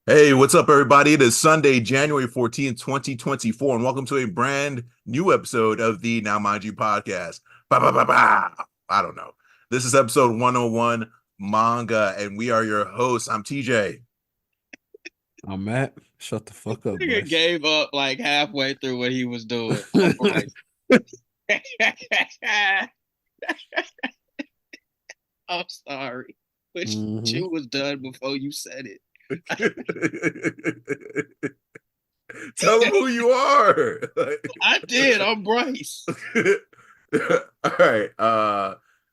Hey, what's up, everybody? It is Sunday, January 14th, 2024, and welcome to a brand new episode of the Now Mind You podcast. Ba, ba, ba, ba. I don't know. This is episode 101, Manga, and we are your hosts. I'm TJ. I'm Matt. Shut the fuck up, Nigga Bryce. gave up like halfway through what he was doing. I'm Bryce. I'm sorry, but hmm you was done before you said it. Tell them who you are. I did. I'm Bryce. All right.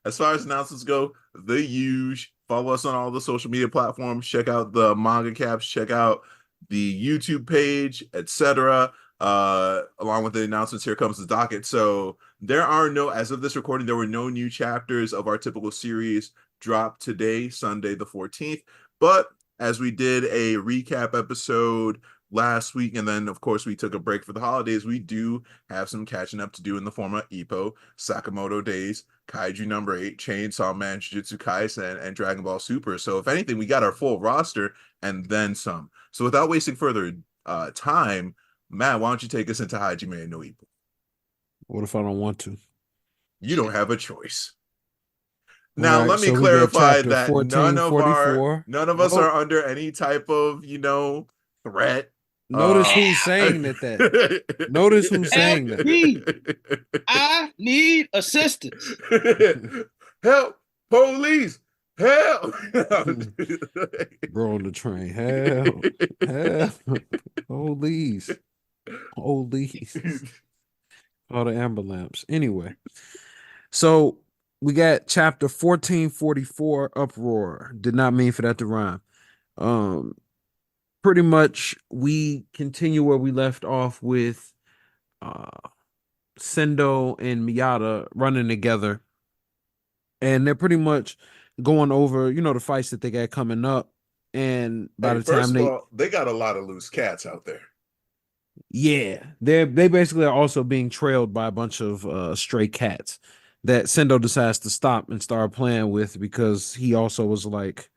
As far as announcements go, the huge follow us on all the social media platforms. Check out the manga caps. Check out the YouTube page, etc. Along with the announcements, here comes the docket. So there are no, as of this recording, there were no new chapters of our typical series dropped today, Sunday the 14th. But as we did a recap episode last week, and then of course we took a break for the holidays, we do have some catching up to do in the form of Ippo, Sakamoto Days, Kaiju number 8, Chainsaw Man, Jujutsu Kaisen, and Dragon Ball Super. So if anything, we got our full roster and then some. So without wasting further time, Matt, why don't you take us into Hajime and no Ippo? What if I don't want to? You don't have a choice. All Now, right, let me so we got clarify chapter that none 1444. of us are Oh, under any type of, threat. notice Uh who's saying that. Notice who's saying Help that. me. I need assistance. Help, police, help. Bro on the train. Hell. Hell. Police. Police. All the ambulance. Anyway, so we got chapter 1444, Uproar. Did not mean for that to rhyme. Um, Pretty much we continue where we left off with uh Sendo and Miyata running together, and they're pretty much going over, the fights that they got coming up. And by Hey, the time first of they all, they got a lot of loose cats out there. yeah, they basically are also being trailed by a bunch of stray cats that Sendo decides to stop and start playing with because he also was like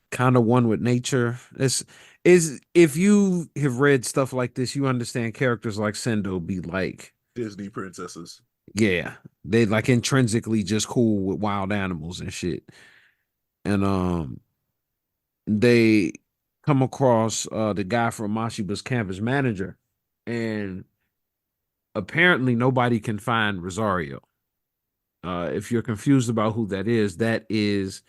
kind of one with nature. It's is if you have read stuff like this, you understand characters like Sendo be like, Disney princesses. yeah, they like intrinsically just cool with wild animals and shit. And they come across the guy from Mashiba's campus manager, and apparently nobody can find Rosario. If you're confused about who that is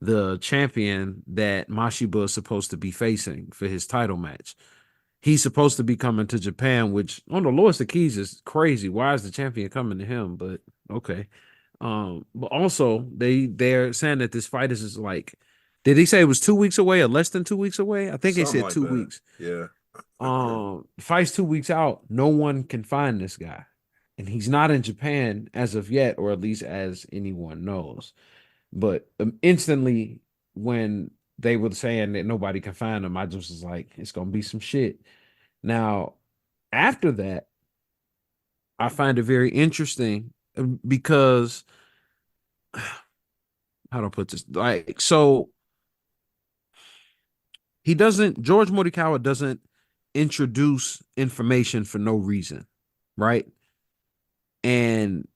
the champion that Mashiba is supposed to be facing for his title match. He's supposed to be coming to Japan, which on the lowest of keys is crazy. Why is the champion coming to him? But okay. But also they're saying that this fight is like, did he say it was 2 weeks away or less than 2 weeks away? I think they Something said like two that. weeks. Yeah. Fight's 2 weeks out. No one can find this guy, and he's not in Japan as of yet, or at least as anyone knows. But instantly, when they were saying that nobody can find him, I just was like, it's gonna be some shit. Now, after that, I find it very interesting because how do I put this? Like, so he doesn't, George Morikawa doesn't introduce information for no reason, right? And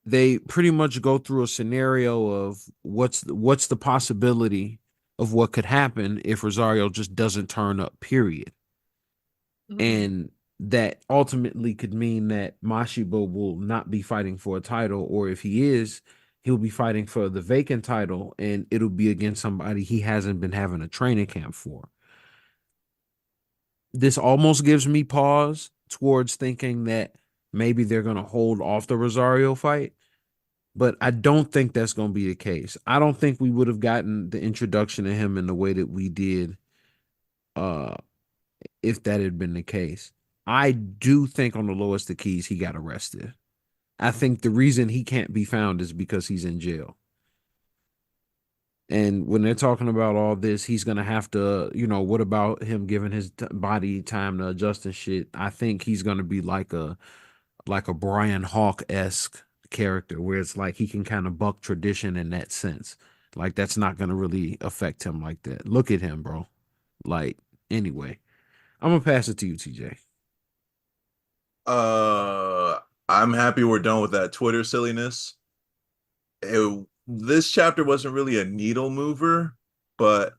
they pretty much go through a scenario of what's the possibility of what could happen if Rosario just doesn't turn up, period. And that ultimately could mean that Mashiba will not be fighting for a title, or if he is, he'll be fighting for the vacant title, and it'll be against somebody he hasn't been having a training camp for. This almost gives me pause towards thinking that maybe they're going to hold off the Rosario fight, but I don't think that's going to be the case. I don't think we would have gotten the introduction to him in the way that we did uh if that had been the case. I do think on the lowest of keys he got arrested. I think the reason he can't be found is because he's in jail. And when they're talking about all this, he's gonna have to, what about him giving his body time to adjust and shit? I think he's gonna be like a Brian Hawk esque character, where it's like he can kind of buck tradition in that sense. Like that's not gonna really affect him like that. Look at him, bro. Like, anyway, I'm gonna pass it to you, TJ. I'm happy we're done with that Twitter silliness. This chapter wasn't really a needle mover, but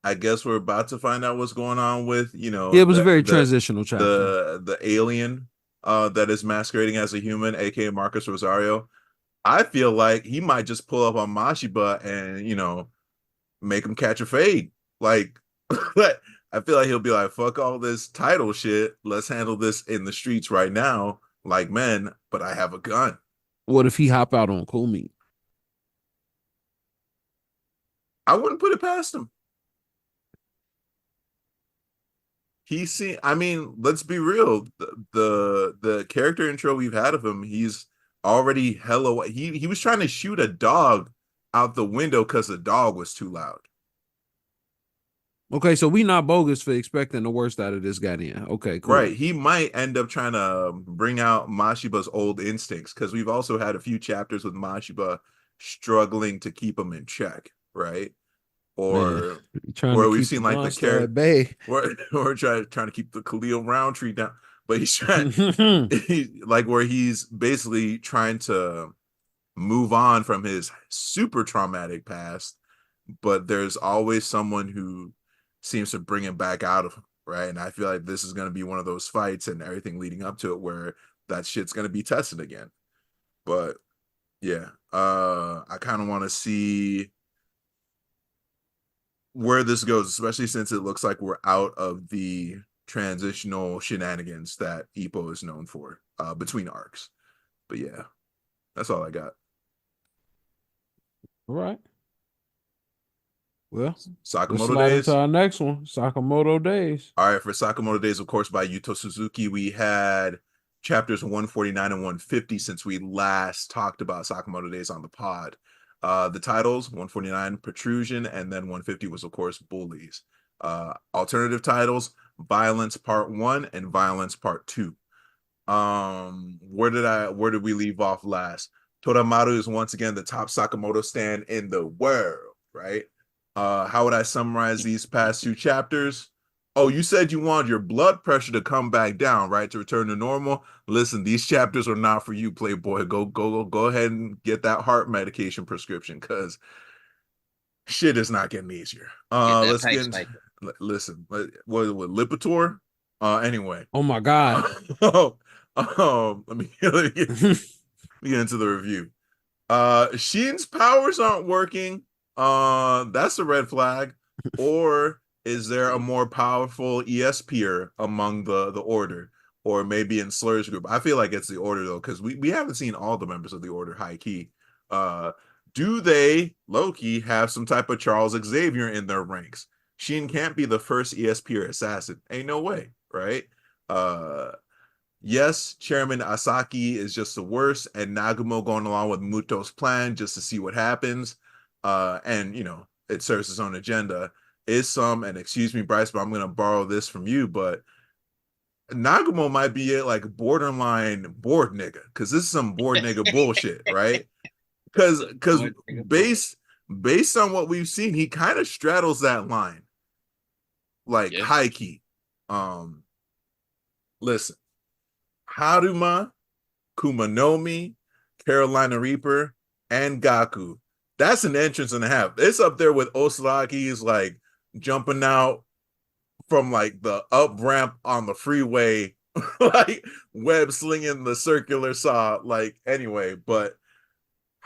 I guess we're about to find out what's going on with, Yeah, it was a the very the transitional chapter. the alien that is masquerading as a human, aka Marcus Rosario. I feel like he might just pull up on Mashiba and, make him catch a fade. Like, I feel like he'll be like, fuck all this title shit. Let's handle this in the streets right now, like men, but I have a gun. What if he hop out on Cool Meat? I wouldn't put it past him. I mean, let's be real. The character intro we've had of him, he's already hella. He was trying to shoot a dog out the window because the dog was too loud. Okay, so we not bogus for expecting the worst out of this guy then. Okay, cool. Right. He might end up trying to bring out Mashiba's old instincts, because we've also had a few chapters with Mashiba struggling to keep him in check, right? Or trying where to we've keep seen the like the monster at character, bay. we're trying to keep the Khalil Roundtree down, but he's trying like where he's basically trying to move on from his super traumatic past, but there's always someone who seems to bring him back out of him, right? And I feel like this is going to be one of those fights and everything leading up to it where that shit's going to be tested again. But yeah, I kind of want to see where this goes, especially since it looks like we're out of the transitional shenanigans that Ippo is known for between arcs. But yeah, that's all I got. All right. Well, let's Sakamoto slide Days. into our next one, Sakamoto Days. All right, for Sakamoto Days, of course, by Yuto Suzuki, we had chapters 149 and 150 since we last talked about Sakamoto Days on the pod. The titles, 149, Protrusion, and then 150 was, of course, Bullies. Alternative titles, Violence Part 1 and Violence Part 2. Where did we leave off last? Todamaru is once again the top Sakamoto stand in the world, right? How would I summarize these past two chapters? Oh, you said you wanted your blood pressure to come back down, right? To return to normal. Listen, these chapters are not for you, Playboy. Go ahead and get that heart medication prescription, because shit is not getting easier. Let's get into, listen, what Lipitor? Anyway. Oh my God. Let me get into the review. Sheen's powers aren't working. That's a red flag. Or is there a more powerful ESPer among the order, or maybe in Slur's group? I feel like it's the order though, because we haven't seen all the members of the order high key. Do they, low-key, have some type of Charles Xavier in their ranks? Sheen can't be the first ESPer assassin. Ain't no way, right? Yes, Chairman Asaki is just the worst, and Nagumo going along with Muto's plan just to see what happens. And it serves his own agenda. And excuse me, Bryce, but I'm gonna borrow this from you, but Nagumo might be like borderline bored nigga, because this is some bored nigga bullshit, right? Because based on what we've seen, he kind of straddles that line, like high key. Listen, Haruma, Kumanomi, Carolina Reaper, and Gaku. That's an entrance and a half. It's up there with Osaraki's like jumping out from like the up ramp on the freeway, like web slinging the circular saw. Like, anyway, but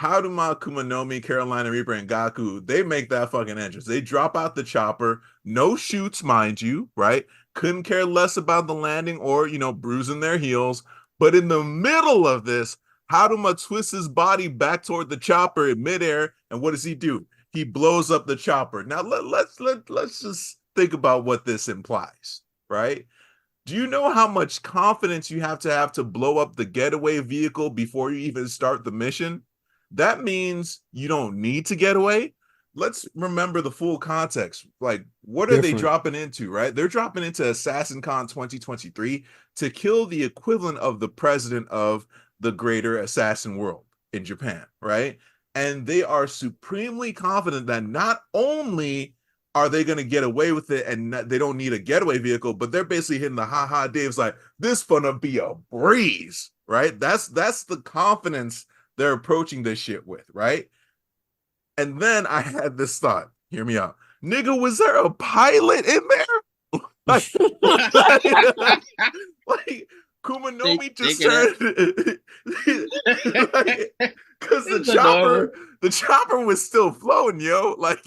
Haruma, Kumanomi, Carolina Reaper, and Gaku, they make that fucking entrance. They drop out the chopper, no shoots, mind you, right? Couldn't care less about the landing or, bruising their heels. But in the middle of this, Haruma twists his body back toward the chopper in midair, and what does he do? He blows up the chopper. Now let's just think about what this implies, right? Do you know how much confidence you have to blow up the getaway vehicle before you even start the mission? That means you don't need to get away. Let's remember the full context. Like, what are they dropping into, right? They're dropping into Assassin Con 2023 to kill the equivalent of the president of the greater assassin world in Japan, right? And they are supremely confident that not only are they going to get away with it? And they don't need a getaway vehicle, but they're basically hitting the ha Dave's like, this gonna be a breeze, right? That's the confidence they're approaching this shit with, right? And then I had this thought. Hear me out. Nigga, was there a pilot in there? like, like Kumanomi just turned because the chopper was still floating, yo. Like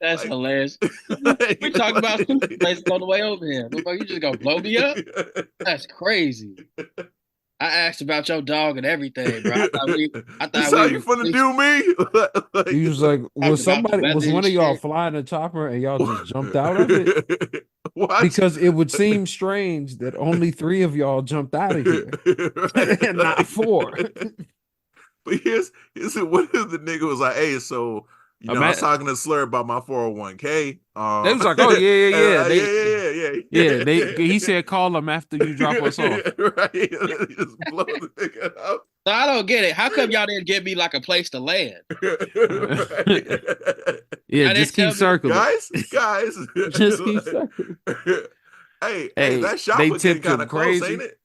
that's hilarious. We talking about places on the way over here. You just gonna blow me up? That's crazy. I asked about your dog and everything, bro. I thought That's how you finna do me? He was like, was one of y'all flying a chopper and y'all just jumped out of it? What? Because it would seem strange that only 3 of y'all jumped out of here and not 4. But here's what if the nigga was like, hey, so I was talking to Slur about my 401k. They was like, oh yeah. Yeah. He said call them after you drop us off. Right. Just blow the nigga up. No, I don't get it. How come y'all didn't give me like a place to land? Yeah, just keep circling. Guys. Just keep circling. Hey, that shop was kind of close, ain't it?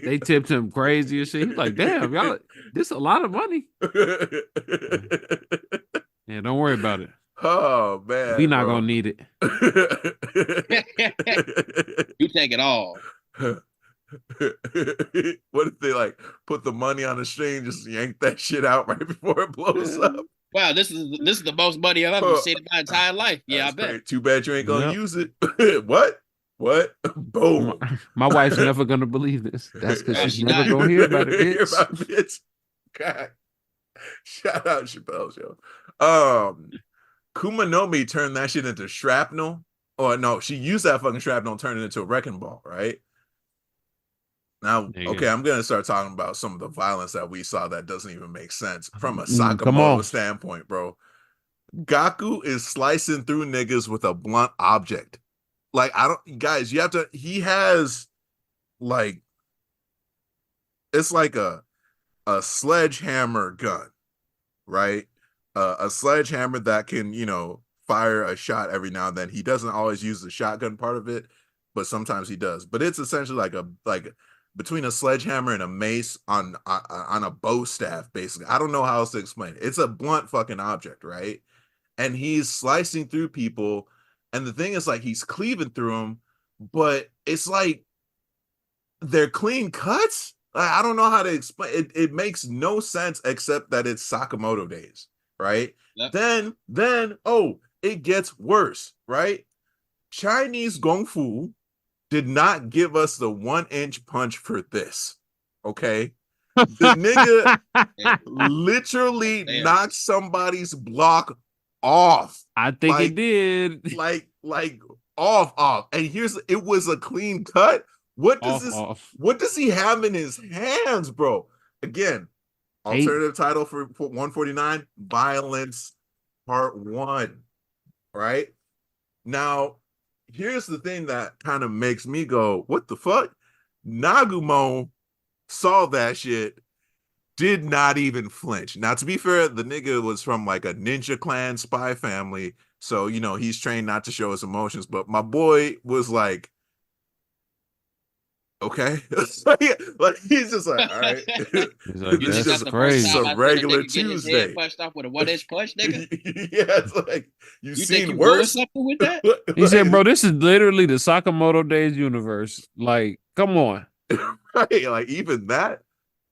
They tipped him crazy and shit. He's like, damn, y'all, this is a lot of money. Yeah, don't worry about it. Oh man, we not gonna need it. You take it all. What if they like put the money on the string, just yank that shit out right before it blows up? Wow, this is the most money I've ever seen in my entire life. Yeah, I bet. Great. Too bad you ain't gonna use it. What? Boom. My wife's never gonna believe this. That's because she's never gonna hear about it, bitch. God. Shout out Chappelle Show. Kumanomi turned that shit into shrapnel. Or no, she used that fucking shrapnel and turned it into a wrecking ball, right? Now, okay, I'm gonna start talking about some of the violence that we saw that doesn't even make sense from a Sakamoto standpoint, bro. Gaku is slicing through niggas with a blunt object. Like, he has like, it's like a sledgehammer gun, right? A sledgehammer that can, fire a shot every now and then. He doesn't always use the shotgun part of it, but sometimes he does. But it's essentially like between a sledgehammer and a mace on a bow staff, basically. I don't know how else to explain it. It's a blunt fucking object, right? And he's slicing through people, and the thing is, like, he's cleaving through them, but it's like they're clean cuts. I don't know how to explain it. It makes no sense except that it's Sakamoto Days, right? Yep. Then it gets worse, right? Chinese Kung Fu did not give us the 1-inch punch for this, okay? The nigga literally knocked somebody's block off. I think it did. Like off. And it was a clean cut. What does he have in his hands, bro? Again, alternative title for 149, Violence Part 1. Right? Now, here's the thing that kind of makes me go, what the fuck? Nagumo saw that shit, did not even flinch. Now, to be fair, the nigga was from like a ninja clan spy family, so he's trained not to show his emotions, but my boy was like, okay. like he's just like, all right. He's like, that's just crazy. It's a regular Tuesday. Punched off with a 1-inch punch, nigga. Yeah, it's like you seen worse. Something with that? He said, bro, this is literally the Sakamoto Days universe. Like, come on. Right, like even that.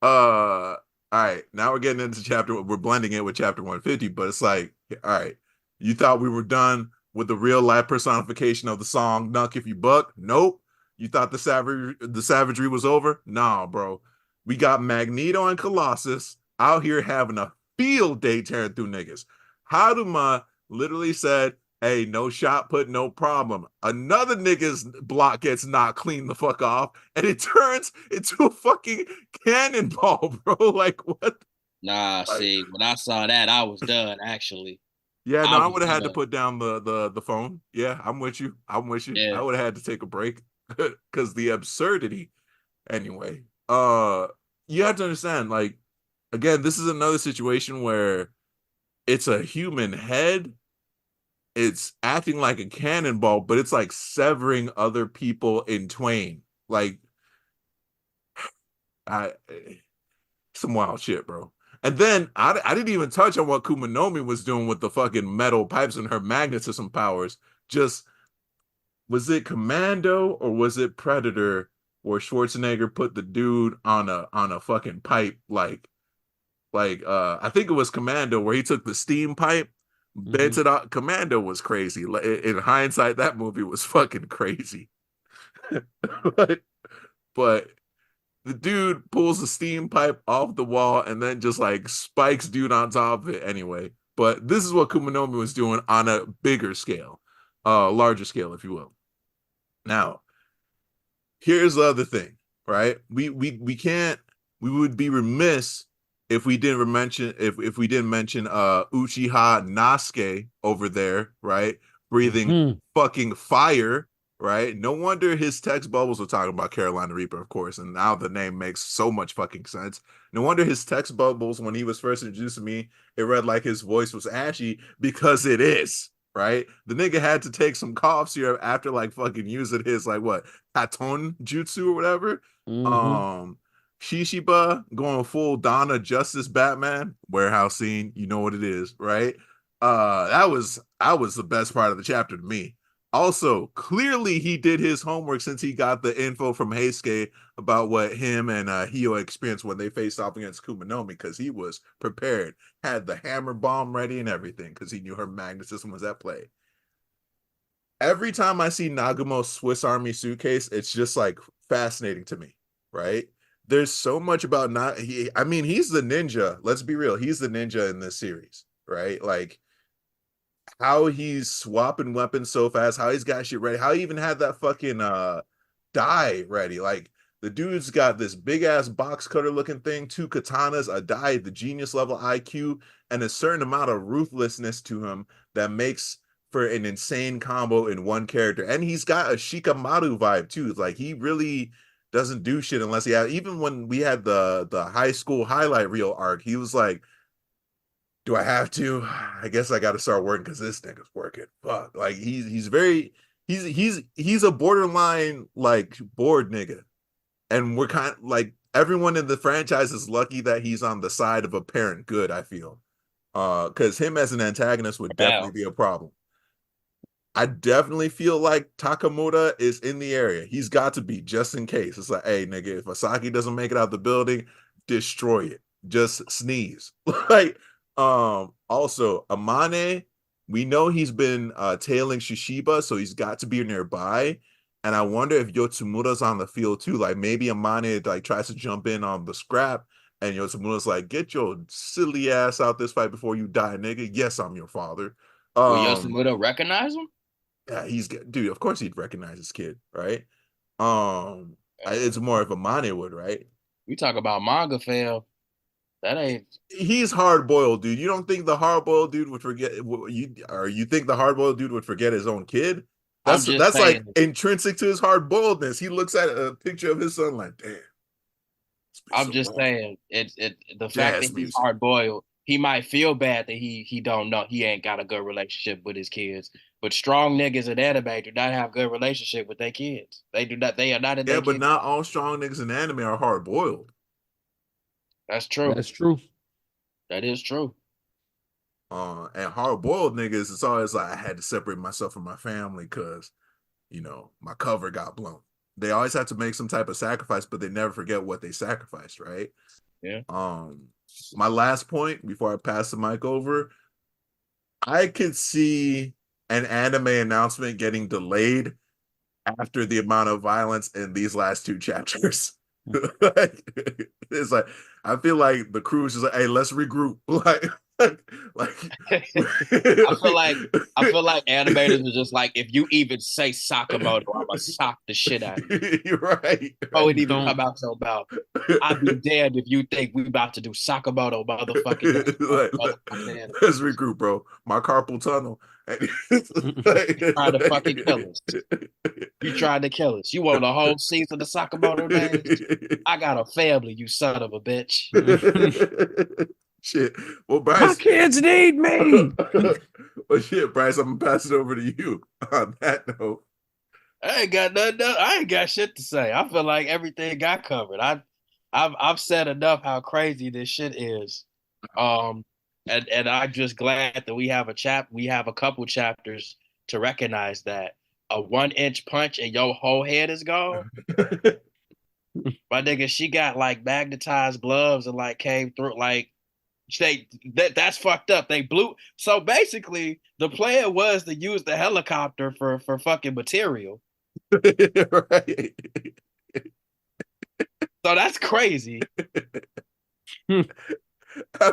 All right, now we're getting into we're blending it with chapter 150, but it's like, all right, you thought we were done with the real life personification of the song "Nuck If You Buck"? Nope. You thought the savagery was over? Nah, bro. We got Magneto and Colossus out here having a field day tearing through niggas. Haduma literally said, hey, no shot put, no problem. Another nigga's block gets knocked clean the fuck off, and it turns into a fucking cannonball, bro. Like, what? Nah, see, when I saw that, I was done, actually. Yeah, no, I would have had to put down the phone. Yeah, I'm with you. Yeah. I would have had to take a break. Because the absurdity, anyway. You have to understand, like, again, this is another situation where it's a human head. It's acting like a cannonball, but it's like severing other people in twain. Like I some wild shit, bro. And then I didn't even touch on what Kumanomi was doing with the fucking metal pipes and her magnetism powers. Just was it Commando or was it Predator where Schwarzenegger put the dude on a fucking pipe I think it was Commando where he took the steam pipe, bent it out. Commando was crazy. In hindsight, that movie was fucking crazy. but the dude pulls the steam pipe off the wall and then just like spikes dude on top of it anyway. But this is what Kumanomi was doing on a bigger scale, larger scale, if you will. Now, here's the other thing, right? We can't. We would be remiss if we didn't mention if we didn't mention Uchiha Nasuke over there, right? Breathing fucking fire, right? No wonder his text bubbles were talking about Carolina Reaper, of course, and now the name makes so much fucking sense. No wonder his text bubbles when he was first introduced to me, it read like his voice was ashy because it is. Right, the nigga had to take some cough syrup after like fucking using his like what Katon jutsu or whatever. Shishiba going full Donna Justice Batman warehouse scene. You know what it is, right? That was the best part of the chapter to me. Also, clearly he did his homework since he got the info from Heisuke about what him and Hio experienced when they faced off against Kumanomi, because he was prepared, had the hammer bomb ready and everything, because he knew her magnetism was at play. Every time I see Nagumo's Swiss Army suitcase, it's just like fascinating to me, right? There's so much about he's the ninja. Let's be real. He's the ninja in this series, right? Like, how he's swapping weapons so fast, how he's got shit ready, how he even had that fucking die ready. Like, the dude's got this big ass box cutter looking thing, 2 katanas, a die, the genius level IQ, and a certain amount of ruthlessness to him that makes for an insane combo in one character. And he's got a Shikamaru vibe too. Like, he really doesn't do shit unless he had. Even when we had the high school highlight reel arc, he was like, do I have to? I guess I got to start working because this nigga's working. Fuck, like he's a borderline like bored nigga, and we're kind of like everyone in the franchise is lucky that he's on the side of apparent good. I feel, because him as an antagonist would definitely be a problem. I definitely feel like Takamura is in the area. He's got to be just in case. It's like, hey nigga, if Asaki doesn't make it out the building, destroy it. Just sneeze. Like. Also Amane, we know he's been tailing Shishiba, so he's got to be nearby. And I wonder if Yotsumura's on the field too. Like, maybe Amane like tries to jump in on the scrap, and Yotsumura's like, get your silly ass out this fight before you die, nigga. Yes, I'm your father. Will Yotsumura recognize him? Yeah, dude, of course he'd recognize his kid, right? It's more if Amane would, right? We talk about manga fam. That ain't. He's hard boiled, dude. You don't think the hard boiled dude would forget you think the hard boiled dude would forget his own kid? That's like intrinsic to his hard boiledness. He looks at a picture of his son like, damn. I'm just saying the fact that he's hard boiled, he might feel bad that he don't know, he ain't got a good relationship with his kids. But strong niggas in anime do not have good relationship with their kids. They do not. They are not in. Yeah, but not all strong niggas in anime are hard boiled. That's true. That's true. That is true. And hard-boiled niggas, it's always like, I had to separate myself from my family because, my cover got blown. They always have to make some type of sacrifice, but they never forget what they sacrificed, right? Yeah. My last point before I pass the mic over, I could see an anime announcement getting delayed after the amount of violence in these last 2 chapters. It's like, I feel like the crew is just like, hey, let's regroup. I feel like animators are just like, if you even say Sakamoto, I'm gonna sock the shit out of you. You're right. Oh, it even come out so bad. I'd be damned if you think we about to do Sakamoto, motherfucking. Let's regroup, bro. My carpal tunnel. Trying to fucking kill us. You tried to kill us. You want a whole season of Sakamoto Days? I got a family, you son of a bitch. Shit. Well, My Bryce. kids need me. Well, shit, Bryce, I'm gonna pass it over to you on that note. I ain't got nothing. I ain't got shit to say. I feel like everything got covered. I've said enough how crazy this shit is. And I'm just glad that we have a couple chapters to recognize that a 1 inch punch and your whole head is gone. My nigga, she got like magnetized gloves and like came through like that's fucked up. They blew. So basically, the plan was to use the helicopter for fucking material. Right. So that's crazy. I'm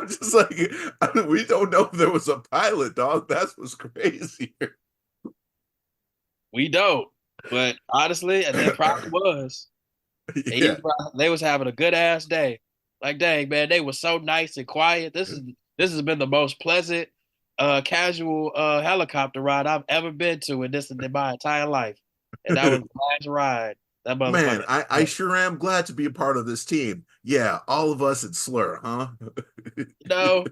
just like, we don't know if there was a pilot, dog. That's what's crazy. We don't. But honestly, and there probably was. Yeah. They was having a good ass day. Like, dang, man, they were so nice and quiet. This has been the most pleasant, casual helicopter ride I've ever been to in my entire life. And that was the last ride. That Man, motherfucker. I sure am glad to be a part of this team. Yeah, all of us at Slur, huh? No,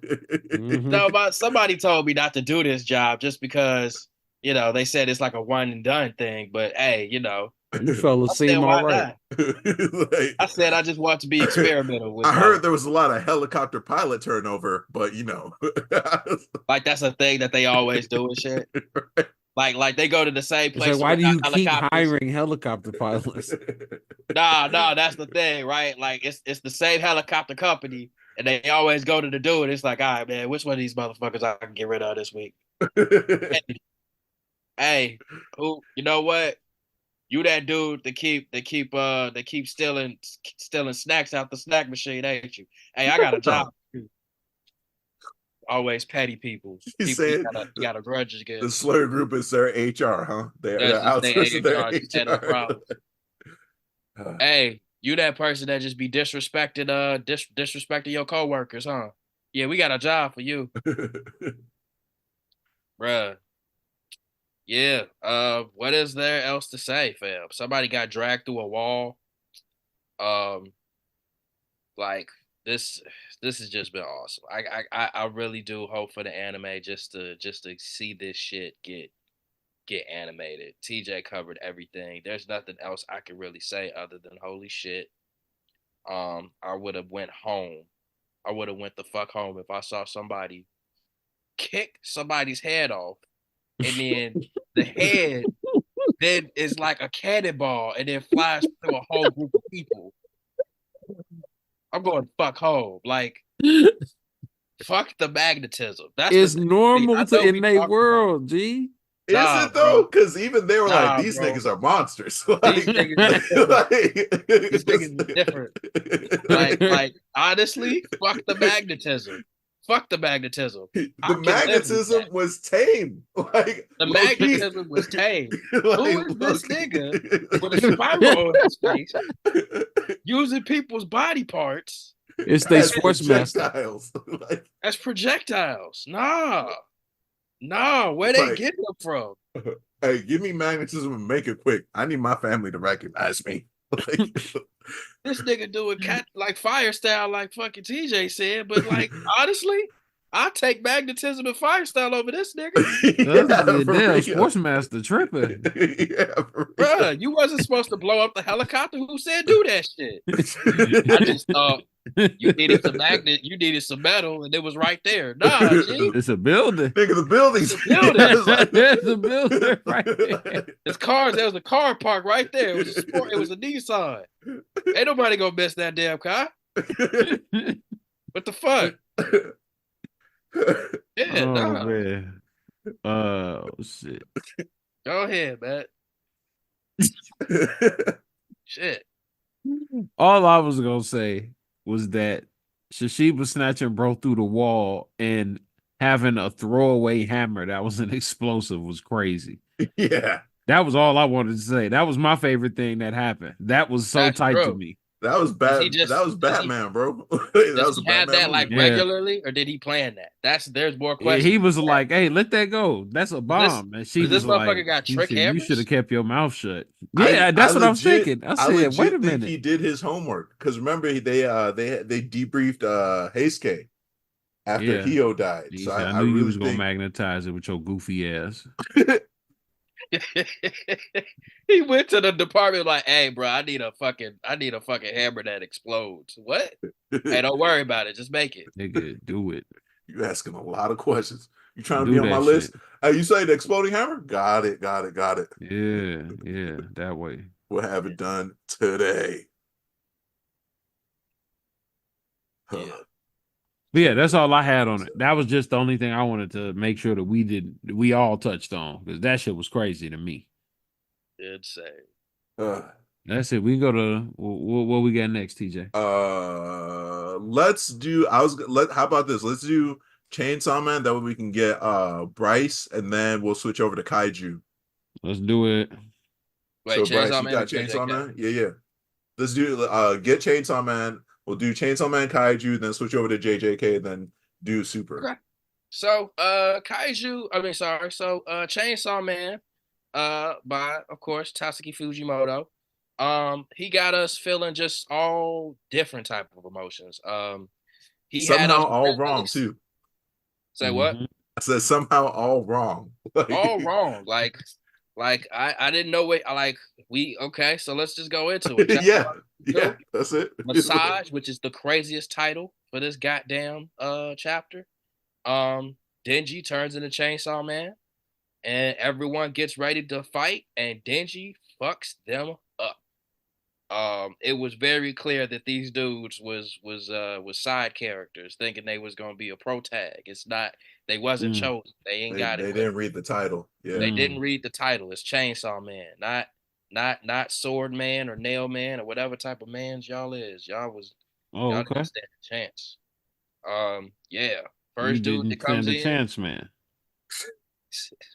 Mhm. no, but somebody told me not to do this job just because, they said it's like a one and done thing. But hey, You fellas I said, seem all why right. not? Like, I said I just want to be experimental with I heard my, there was a lot of helicopter pilot turnover, but like that's a thing that they always do and shit. Like they go to the same It's place. like, why do you keep helicopters. hiring helicopter pilots? Nah, that's the thing, right? Like it's the same helicopter company, and they always go to the dude. It's like, all right, man, which one of these motherfuckers I can get rid of this week? Hey, who? You know what? You that dude that keep stealing snacks out the snack machine, ain't you? Hey, I got a job. Always petty people. He's People saying you got a grudge against. the Slur group is their HR, huh? They're outsourcing their No HR. problem. Hey, you that person that just be disrespecting disrespecting your coworkers, huh? Yeah, we got a job for you, bruh. Yeah. What is there else to say, fam? Somebody got dragged through a wall. Um, like this has just been awesome. I really do hope for the anime just to see this shit get animated. TJ covered everything. There's nothing else I can really say other than holy shit. I would have went home. I would have went the fuck home if I saw somebody kick somebody's head off, and then the head then is like a cannonball and then flies through a whole group of people. I'm going fuck home. Like, fuck the magnetism. It's normal in a world, G. Is it though? Because even they were like, these bro. niggas are monsters. These niggas are different. Like honestly, fuck the magnetism. Fuck the magnetism. The magnetism was tame. Like the magnetism was tame. Who is this nigga with a spiral on his face using people's body parts? It's their sports projectiles. As projectiles. Nah, where they get them from? Hey, give me magnetism and make it quick. I need my family to recognize me. This nigga doing like fire style, like fucking TJ said, but like honestly, I'll take magnetism and fire style over this nigga. Damn, Sportsmaster tripping. Bruh, you wasn't supposed to blow up the helicopter. Who said do that shit? I just thought you needed some magnet, you needed some metal, and it was right there. Nah, G. It's a building. Nigga, the building's There's a building right there. There was a car park right there. It was a Nissan. Ain't nobody gonna miss that damn car. What the fuck? Yeah, man. Oh shit. Go ahead, man. Shit. All I was gonna say was that Shishiba snatching broke through the wall and having a throwaway hammer that was an explosive was crazy. Yeah. That was all I wanted to say. That was my favorite thing that happened. That was so tight to me. That was bad. That was Batman, bro. That was he have that like regularly, or did he plan that? There's more questions. He was like, "Hey, let that go. That's a bomb." And she was this motherfucker like, got trick hammers? "You should have kept your mouth shut." Yeah, that's what I was thinking. I said, "Wait a minute." He did his homework because remember they debriefed Heisuke. after Yeah. Hio died. He So said, I I knew you really was gonna think magnetize it with your goofy ass. He went to the department like, hey, bro, I need a fucking hammer that explodes. What? Hey, don't worry about it. Just make it. Nigga, do it. you asking a lot of questions. You trying to be Do on my that list? shit. Hey, you say the exploding hammer? Got it, got it, got it. Yeah, that way. We'll have it done today. Yeah. But yeah, that's all I had on it. That was just the only thing I wanted to make sure that we all touched on, because that shit was crazy to me. Insane. That's it. We can go to what we got next, TJ. Let's do. How about this? Let's do Chainsaw Man. That way we can get Bryce, and then we'll switch over to Kaiju. Let's do it. Wait, So Bryce, Chainsaw you Man or got Chainsaw JJK? Man? Yeah. Let's do get Chainsaw Man. We'll do Chainsaw Man, Kaiju, then switch over to JJK, then do Super. Okay. So Kaiju, Chainsaw Man, by of course Tatsuki Fujimoto. He got us feeling just all different type of emotions. He had us Somehow all really wrong too. say what? I said somehow all wrong. All wrong. Like I didn't know what okay, so let's just go into it. yeah, that's it. Massage, which is the craziest title for this goddamn chapter. Denji turns into Chainsaw Man, and everyone gets ready to fight, and Denji fucks them up. It was very clear that these dudes was side characters, thinking they was gonna be a pro tag. It's not. They wasn't chosen. They ain't got it. They didn't read the title. Yeah, they didn't read the title. It's Chainsaw Man, not Sword Man or Nail Man or whatever type of mans y'all is. Y'all didn't stand a chance. Yeah. First dude that comes in, chance, man.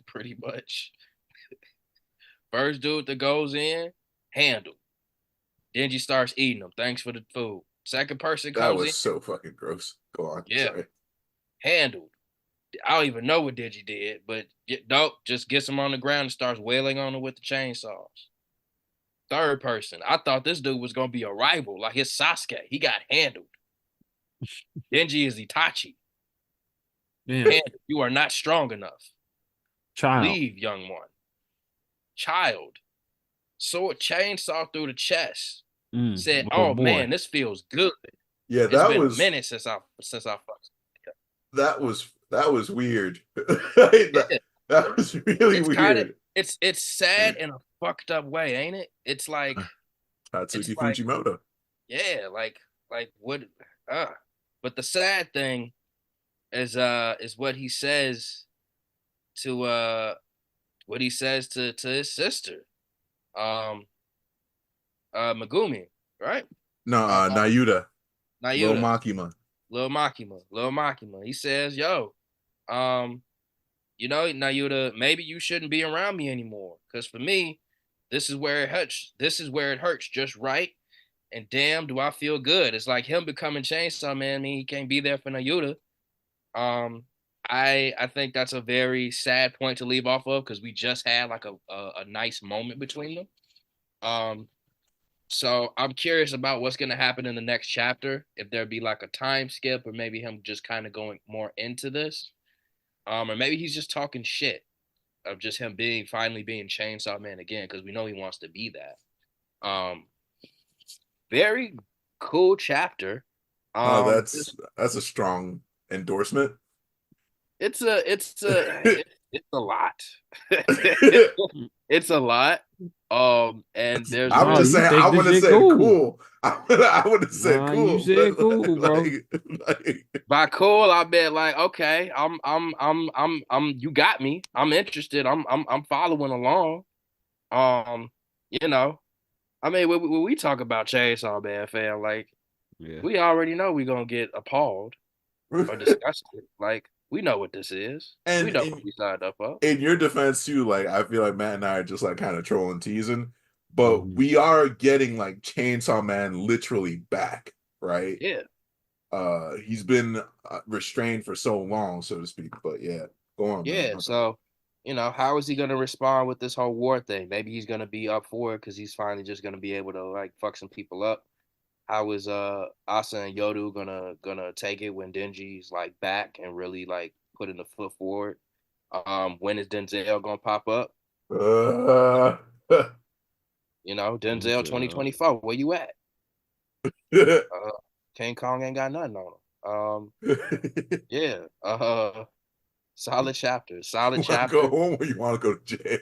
pretty much. First dude that goes in, handled. Denji starts eating them. Thanks for the food. Second person comes in. That was so fucking gross. Go on. Yeah. Sorry. Handled. I don't even know what Denji did, but just gets him on the ground and starts wailing on him with the chainsaws. Third person. I thought this dude was going to be a rival, like his Sasuke. He got handled. Denji is Itachi. Yeah. You are not strong enough. Child. Leave, young one. Child. Sword chainsaw through the chest. Said, "Oh man, this feels good." Yeah, it's been a minute since I fucked. That was weird. that was really weird. It's sad in a fucked up way, ain't it? It's like Tatsuki Fujimoto. Yeah, like what? But the sad thing is what he says to his sister, Megumi, right? No, Nayuta. Lil Makima. He says, "Yo, Nayuta, maybe you shouldn't be around me anymore. Because for me, this is where it hurts. This is where it hurts just right. And damn, do I feel good. It's like him becoming Chainsaw Man. I mean, he can't be there for Nayuta. I think that's a very sad point to leave off of because we just had like a nice moment between them. So I'm curious about what's going to happen in the next chapter. If there'd be like a time skip or maybe him just kind of going more into this. Or maybe he's just talking shit of just him finally being Chainsaw Man again, because we know he wants to be that. Very cool chapter. That's a strong endorsement. It's a lot. It's a lot. And there's I'm just saying I would have said cool. I would have said cool. You said cool, bro. By cool, I bet like, okay, I'm you got me. I'm interested. I'm following along. I mean, when we talk about Chainsaw Man, fam, like we already know we're gonna get appalled or disgusted. Like, we know what this is. And we know what we signed up for. In your defense too, like I feel like Matt and I are just like kind of trolling, teasing, but we are getting like Chainsaw Man literally back, right? Yeah. He's been restrained for so long, so to speak. But yeah, go on. Yeah. Man. So, how is he gonna respond with this whole war thing? Maybe he's gonna be up for it because he's finally just gonna be able to like fuck some people up. how is Asa and Yoru gonna take it when Denji's like back and really like putting the foot forward? When is Denzel gonna pop up? Uh, Denzel 2024, where you at? King Kong ain't got nothing on him. Yeah. Solid chapter. Solid you want to go chapter. home or you want to go to jail?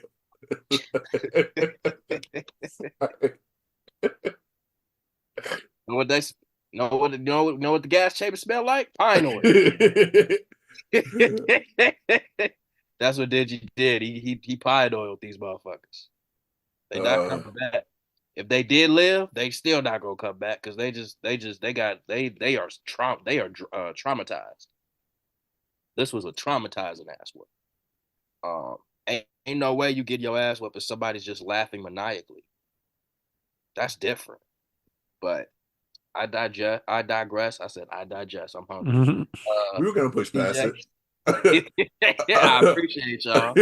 Know what they know what the gas chamber smell like? Pine oil. That's what Digi did. He pine oiled these motherfuckers. They not coming back. If they did live, they still not gonna come back because they are traumatized. This was a traumatizing ass whoop. Ain't no way you get your ass whooped if somebody's just laughing maniacally. That's different. But I digress. I said I digest. I'm hungry. We were gonna push past it. I appreciate y'all.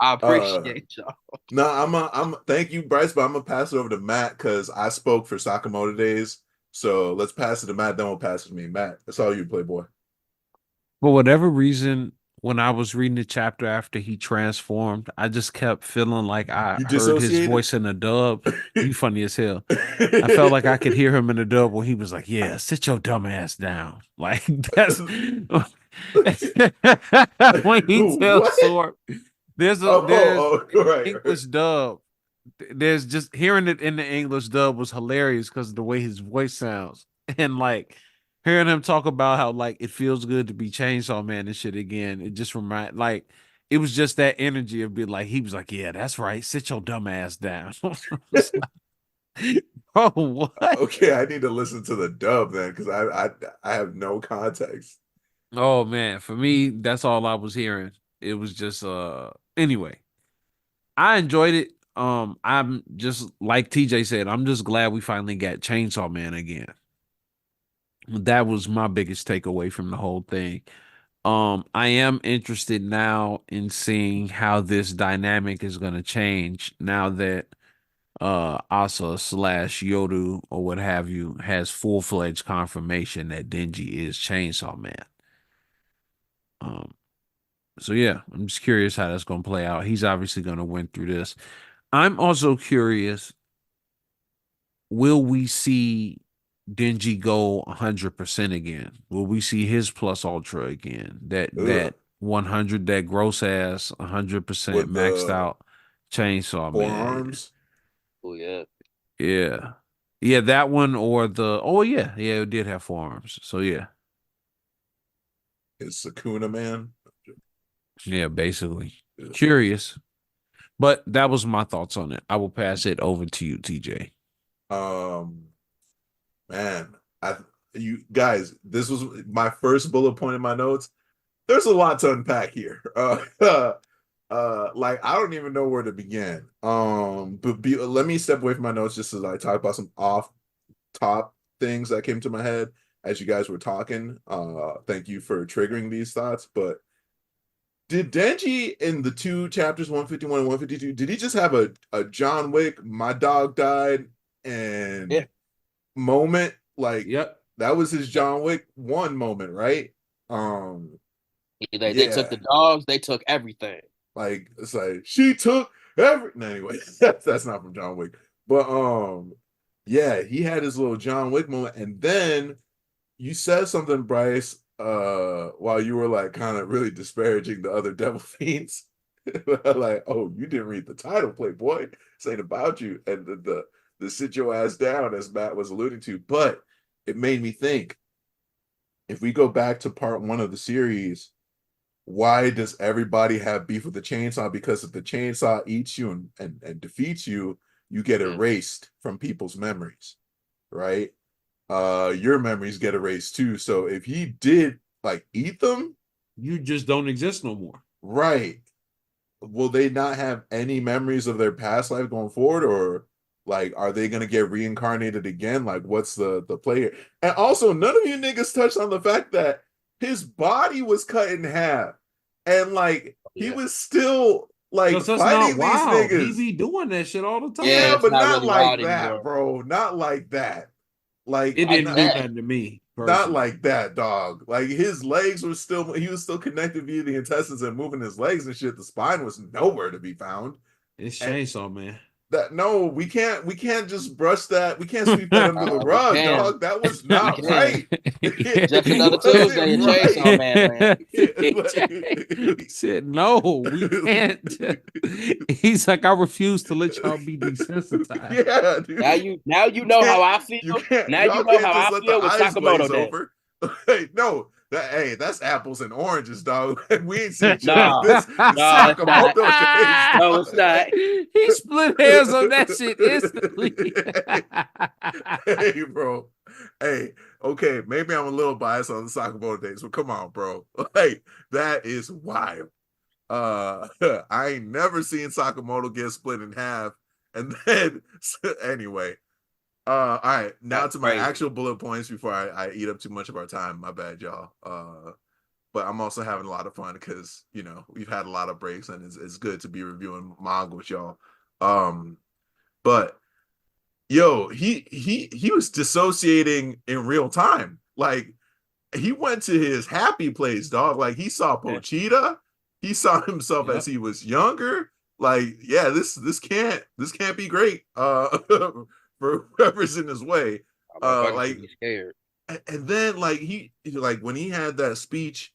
I appreciate y'all. No, I'm thank you, Bryce, but I'm gonna pass it over to Matt because I spoke for Sakamoto Days. So let's pass it to Matt, then we'll pass it to me. Matt, that's all you, Playboy. For whatever reason, when I was reading the chapter after he transformed, I just kept feeling like I You heard his dissociated? voice in the dub. You funny as hell. I felt like I could hear him in the dub when he was like, "Yeah, sit your dumb ass down." Like that's when he tells What? Sword. There's right. English dub. There's just hearing it in the English dub was hilarious because of the way his voice sounds. And like hearing him talk about how like it feels good to be Chainsaw Man and shit again. It just it was just that energy of being like, he was like, "Yeah, that's right. Sit your dumb ass down." Oh, what? Okay, I need to listen to the dub then because I have no context. Oh man, for me, that's all I was hearing. It was just anyway. I enjoyed it. I'm just like TJ said, I'm just glad we finally got Chainsaw Man again. That was my biggest takeaway from the whole thing. I am interested now in seeing how this dynamic is going to change now that Asa slash Yoru or what have you has full-fledged confirmation that Denji is Chainsaw Man. So yeah, I'm just curious how that's going to play out. He's obviously going to win through this. I'm also curious, will we see Denji go 100% again? Will we see his plus ultra again? That 100, that gross ass 100% maxed out Chainsaw Man. Forearms. Oh yeah. Yeah. Yeah, that one or yeah, it did have forearms. So yeah. Is Sakuna Man? Yeah, basically. Yeah. Curious. But that was my thoughts on it. I will pass it over to you, TJ. Man, you guys, this was my first bullet point in my notes. There's a lot to unpack here. Like I don't even know where to begin. Let me step away from my notes just as I talk about some off top things that came to my head as you guys were talking. Thank you for triggering these thoughts. But did Denji in the two chapters 151 and 152, did he just have a John Wick, my dog died, and moment? Like, yep, that was his John Wick 1 moment, right? They took the dogs, they took everything. Like, it's like she took everything. Anyway, that's not from John Wick. But yeah, he had his little John Wick moment, and then you said something, Bryce, while you were like kind of really disparaging the other devil fiends. Like, oh, you didn't read the title, Playboy. This ain't about you. And the sit your ass down, as Matt was alluding to. But it made me think, if we go back to part 1 of the series, why does everybody have beef with the chainsaw? Because if the chainsaw eats you and defeats you, you get erased from people's memories, right? Your memories get erased too. So if he did like eat them, you just don't exist no more. Right. Will they not have any memories of their past life going forward, or like are they gonna get reincarnated again? Like what's the play here? And also, none of you niggas touched on the fact that his body was cut in half, and like he was still like fighting these niggas. He be doing that shit all the time. Yeah, but not like that, bro. Not like that. Like It didn't do that. nothing to me. not Personally. like that, dog. Like his legs were still, he was still connected via the intestines and moving his legs and shit. The spine was nowhere to be found. It's And Chainsaw Man. that no, we can't just brush that. We can't sweep that under the We rug, can. dog. That was We not can. right. Just another It wasn't Tuesday in right. Chainsaw Man land. He said, "No, we can't." He's like, "I refuse to let y'all be desensitized." Yeah, dude. Now you know how I feel. You can't. Now Y'all you know can't how just I let the feel with eyes glaze Sakamoto Days. over. Hey, no, that's apples and oranges, dog. We ain't seen shit Nah, like this. nah, it's not. Sakamoto Days. No, it's not. He split hairs on that shit instantly. Hey, bro. Hey, okay, maybe I'm a little biased on the Sakamoto Days, but come on, bro. Like, that is wild. I ain't never seen Sakamoto get split in half. And then anyway. All right, now That's to my crazy. actual bullet points before I eat up too much of our time. My bad, y'all. But I'm also having a lot of fun because we've had a lot of breaks and it's good to be reviewing manga with y'all. But yo, he was dissociating in real time. Like he went to his happy place, dog. Like he saw Pochita, he saw himself as he was younger. Like, yeah, this can't be great. For whoever's in his way. Like scared. And then like he like when he had that speech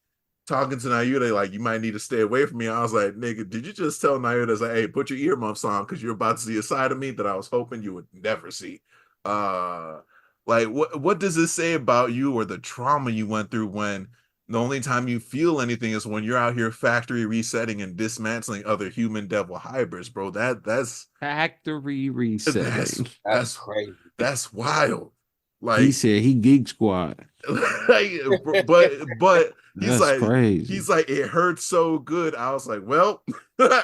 talking to Nayuda, like, you might need to stay away from me. I was like, nigga, did you just tell Nayuda, like, hey, put your earmuffs on because you're about to see a side of me that I was hoping you would never see. Like what does this say about you or the trauma you went through when the only time you feel anything is when you're out here factory resetting and dismantling other human devil hybrids, bro? That's Factory resetting. that's crazy. That's wild. Like He said he Geek Squad. like, but he's That's crazy. He's like, it hurts so good. I was like, well,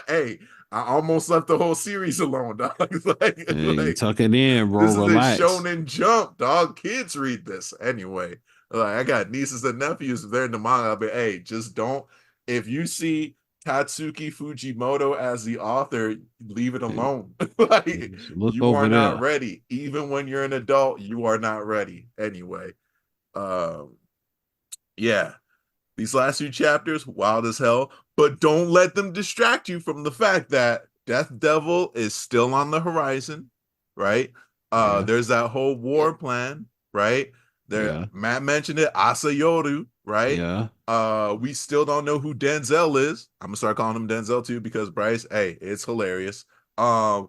hey, I almost left the whole series alone, dog. Hey, tuck it in, bro. This Relax. is a Shonen Jump, dog. Kids read this anyway. Like, I got nieces and nephews. If they're in the manga, I'll be, hey, just don't. If you see Tatsuki Fujimoto as the author, leave it alone. Like, you are not ready. Even when you're an adult, you are not ready. Anyway, yeah, these last few chapters, wild as hell, but don't let them distract you from the fact that Death Devil is still on the horizon, right? There's that whole war plan, right? Matt mentioned it, Asayoru, right? Yeah. We still don't know who Denzel is. I'm gonna start calling him Denzel too because Bryce, hey, it's hilarious. I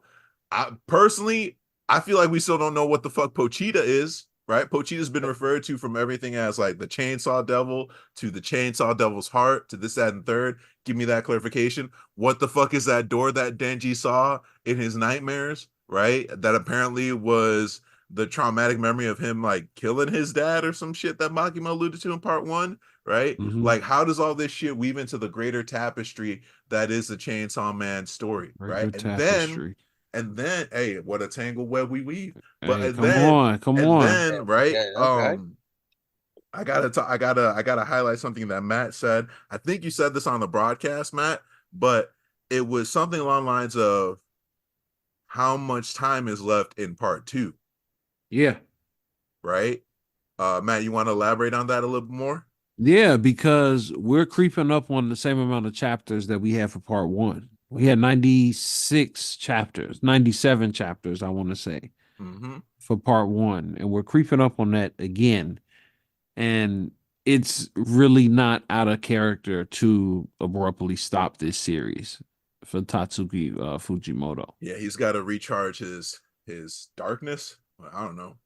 personally, I feel like we still don't know what the fuck Pochita is, right? Pochita's been referred to from everything as like the Chainsaw Devil to the Chainsaw Devil's heart to this, that, and third. Give me that clarification. What the fuck is that door that Denji saw in his nightmares, right? That apparently was the traumatic memory of him like killing his dad or some shit that Makima alluded to in part 1, right? Like, how does all this shit weave into the greater tapestry that is the Chainsaw Man story, right? And then, hey, what a tangled web we weave. But hey, come on. Then, right? I gotta highlight something that Matt said. I think you said this on the broadcast, Matt, but it was something along the lines of how much time is left in part 2. Yeah. Right? Matt, you want to elaborate on that a little bit more? Yeah, because we're creeping up on the same amount of chapters that we had for part 1. We had 96 chapters, 97 chapters, I want to say, for part 1. And we're creeping up on that again. And it's really not out of character to abruptly stop this series for Tatsuki Fujimoto. Yeah, he's got to recharge his darkness. I don't know.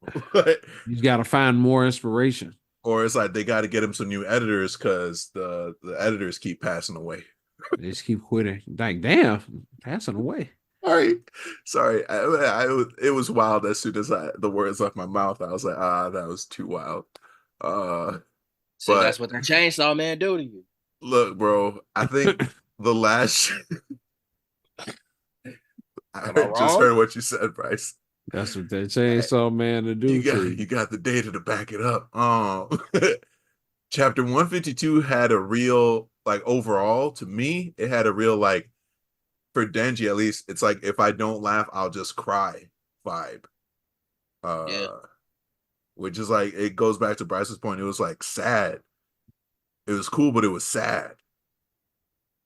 He's got to find more inspiration. Or it's like they got to get him some new editors because the editors keep passing away. They just keep quitting. Like, damn, passing away. All right, sorry. It was wild as soon as the words left my mouth. I was like, that was too wild. So but that's what the Chainsaw Man do to you. Look, bro, I think the last I just heard what you said, Bryce. That's what that Chainsaw Man to do. You got the data to back it up. Chapter 152 had a real, like, overall, to me, it had a real, like, for Denji at least, it's like, if I don't laugh, I'll just cry vibe. which is like it goes back to Bryce's point. It was like sad. It was cool, but it was sad.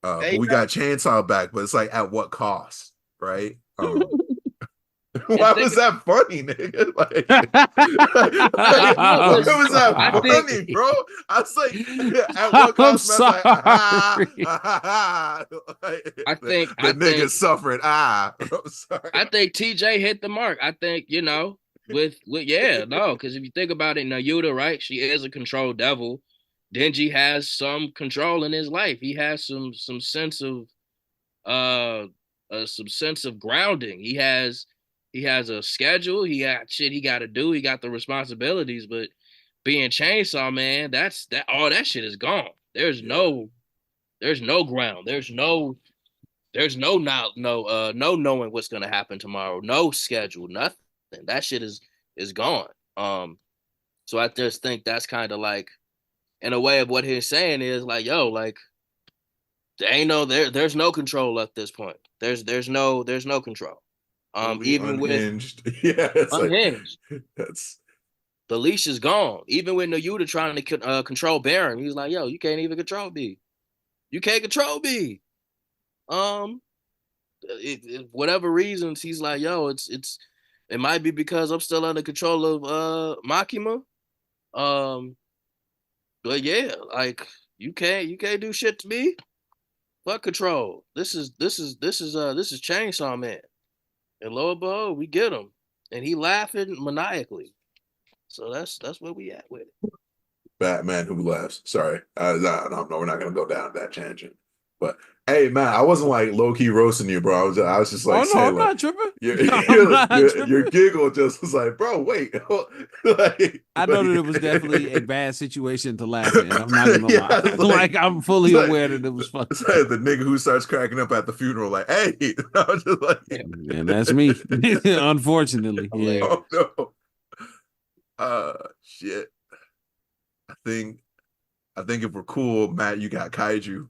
But we got Chainsaw back, but it's like at what cost, right? Why was that funny, nigga? Like, why was that funny, bro? I was like, at what cost? I'm Like, I think the nigga suffering. I'm sorry. I think TJ hit the mark. I think, you know, with because if you think about it, Nayuta, right? She is a control devil. Denji has some control in his life. He has some sense of grounding. He has a schedule. He got shit he got to do. He got the responsibilities. But being Chainsaw Man, all that shit is gone. There's no ground. There's no knowing what's gonna happen tomorrow. No schedule. Nothing. That shit is gone. So I just think that's kind of like, in a way of what he's saying is like, yo, like there's no control at this point. There's no control. Even unhinged. with it's unhinged, like, that's the leash is gone. Even with Nayuta trying to control Baron, he's like, yo, you can't even control me. You can't control me. Whatever reasons, he's like, yo, it might be because I'm still under control of Makima. But yeah, like you can't do shit to me. Fuck control. This is Chainsaw Man. And lo and behold, we get him. And he laughing maniacally. So that's where we at with it. Batman who laughs. Sorry. No, we're not gonna go down that tangent. But hey, man, I wasn't like low key roasting you, bro. I was just like, I'm not tripping. Your giggle just was like, bro, wait. I know that it was definitely a bad situation to laugh in. I'm not gonna lie. Like I'm fully aware that it was fucking. It's like the nigga who starts cracking up at the funeral, like, hey, I was just like, and that's me. Unfortunately, yeah. Oh no. Shit. I think if we're cool, Matt, you got Kaiju.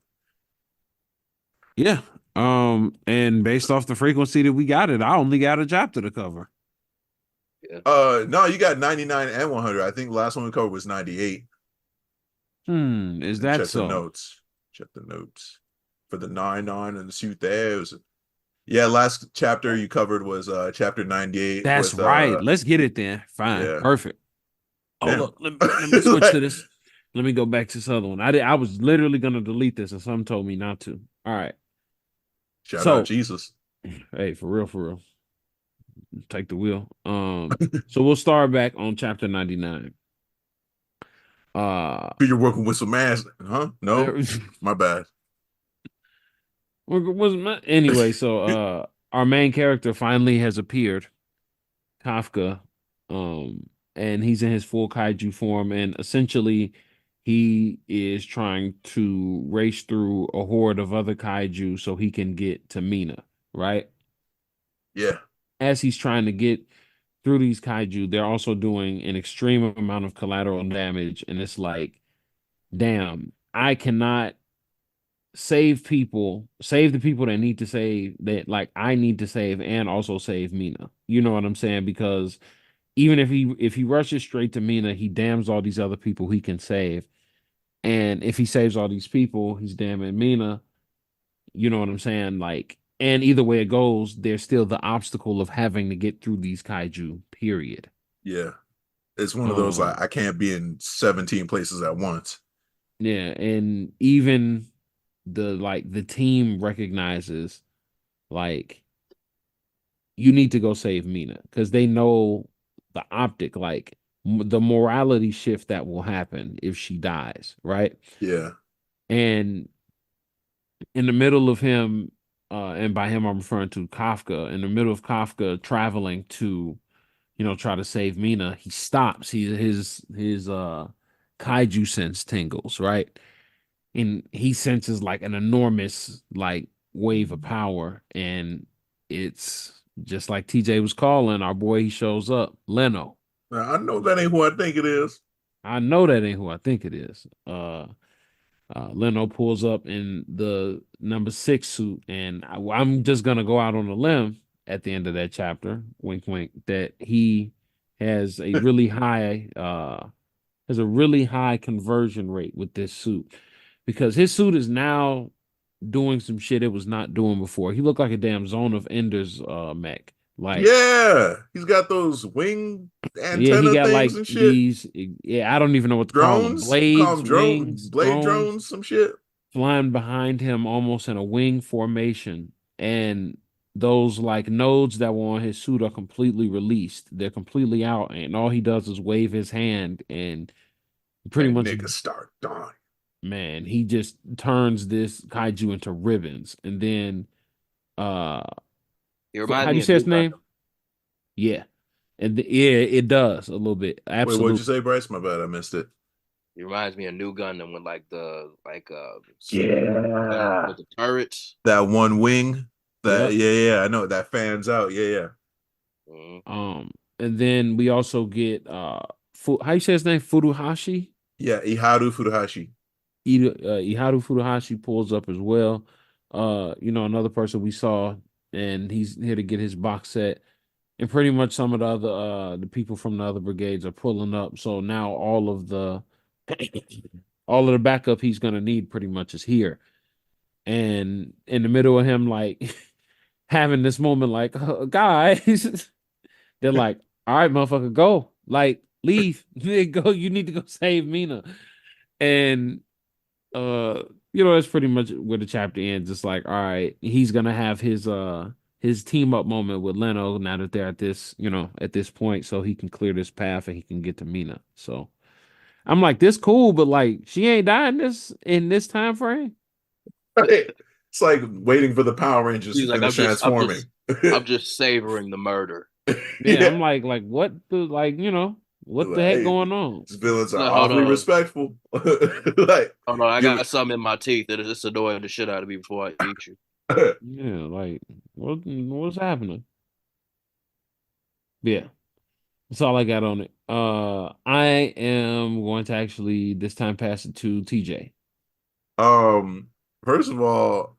Yeah. And based off the frequency that we got it, I only got a chapter to cover. Yeah. No, you got 99 and 100. I think the last one we covered was 98. Is that check so? Check the notes for the 99 and the suit there. It was, last chapter you covered was chapter 98. That's right. Let's get it then. Fine. Yeah. Perfect. Damn. Hold on. Let me switch to this. Let me go back to this other one. I was literally gonna delete this, and some told me not to. All right. Shout out Jesus. Hey, for real. Take the wheel. So we'll start back on chapter 99. You're working with some ass, huh? No, my bad. Anyway, so our main character finally has appeared, Kafka, and he's in his full kaiju form, and essentially he is trying to race through a horde of other kaiju so he can get to Mina, right? Yeah. As he's trying to get through these kaiju, they're also doing an extreme amount of collateral damage, and it's like, damn, I cannot save the people that need to save, that like I need to save, and also save Mina. You know what I'm saying? Because even if he rushes straight to Mina, he damns all these other people he can save. And if he saves all these people, he's damning Mina. You know what I'm saying? Like, and either way it goes, there's still the obstacle of having to get through these kaiju, period. Yeah. It's one of those, like, I can't be in 17 places at once. Yeah. And even the team recognizes, like, you need to go save Mina, because they know the optic, like the morality shift that will happen if she dies, right? Yeah. And in the middle of him, and by him I'm referring to Kafka, in the middle of Kafka traveling to, try to save Mina, he stops. His kaiju sense tingles, right? And he senses like an enormous like wave of power, and it's just like TJ was calling, our boy, he shows up, Leno. Now, I know that ain't who I think it is. Leno pulls up in the number 6 suit, and I'm just gonna go out on a limb at the end of that chapter, wink wink, that he has a really high conversion rate with this suit because his suit is now doing some shit it was not doing before. He looked like a damn Zone of Enders mech. Like Yeah, he's got those wing yeah, he antenna got things like and shit. these I don't even know what to call them. Drones, call Blades, them drone, wings, blade drones drones, some shit. flying behind him almost in a wing formation. And those like nodes that were on his suit are completely released. They're completely out, and all he does is wave his hand and pretty And much niggas start dying. man, he just turns this kaiju into ribbons. And then uh It how reminds do me you of say New his name? Gundam. Yeah. And yeah, it does a little bit. Wait, what'd you Absolutely. say, Bryce? My bad, I missed it. It reminds me of New Gundam with like the Yeah, with the turrets. that one wing. That Yep. yeah, I know that fans out. Yeah. Mhm. And then we also get how you say his name? Furuhashi? Yeah, Iharu Furuhashi. Iharu Furuhashi pulls up as well. Another person we saw, and he's here to get his box set. And pretty much some of the other the people from the other brigades are pulling up. So now all of the backup he's gonna need pretty much is here. And in the middle of him like having this moment, like, guys, they're like, all right, motherfucker, go. Like, leave. Go, you need to go save Mina. And that's pretty much where the chapter ends. It's like, all right, he's gonna have his team up moment with Leno now that they're at this point, so he can clear this path and he can get to Mina. So I'm like, this cool, but like she ain't dying in this time frame. It's like waiting for the Power Rangers to He's like, finish transforming. I'm just savoring the murder. Yeah, I'm Yeah, like what the what the heck like, going on? these villains are Like, hold awfully on. respectful. Like, Oh no, I give got something in my teeth that is just annoying the shit out of me before I eat you. it. Yeah, like what's happening? Yeah. That's all I got on it. I am going to actually this time pass it to TJ. Um, First of all,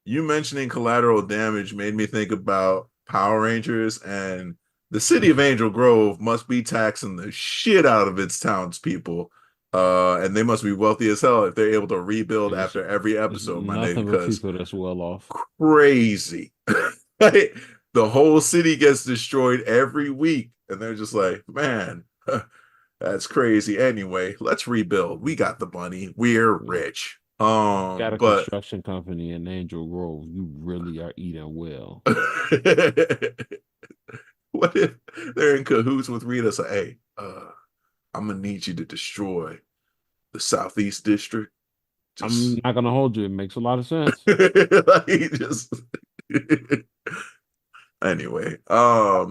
you mentioning collateral damage made me think about Power Rangers, and the city of Angel Grove must be taxing the shit out of its townspeople. And they must be wealthy as hell if they're able to rebuild It's, after every it's episode, my nigga, nothing but because people that's well off. crazy. Like, the whole city gets destroyed every week, and they're just like, man, that's crazy. Anyway, let's rebuild. We got the money. We're rich. Got a But construction company in Angel Grove. You really are eating well. what if they're in cahoots with Rita? Say, hey, I'm gonna need you to destroy the Southeast District. I'm Just not gonna hold you. It makes a lot of sense. like just anyway. All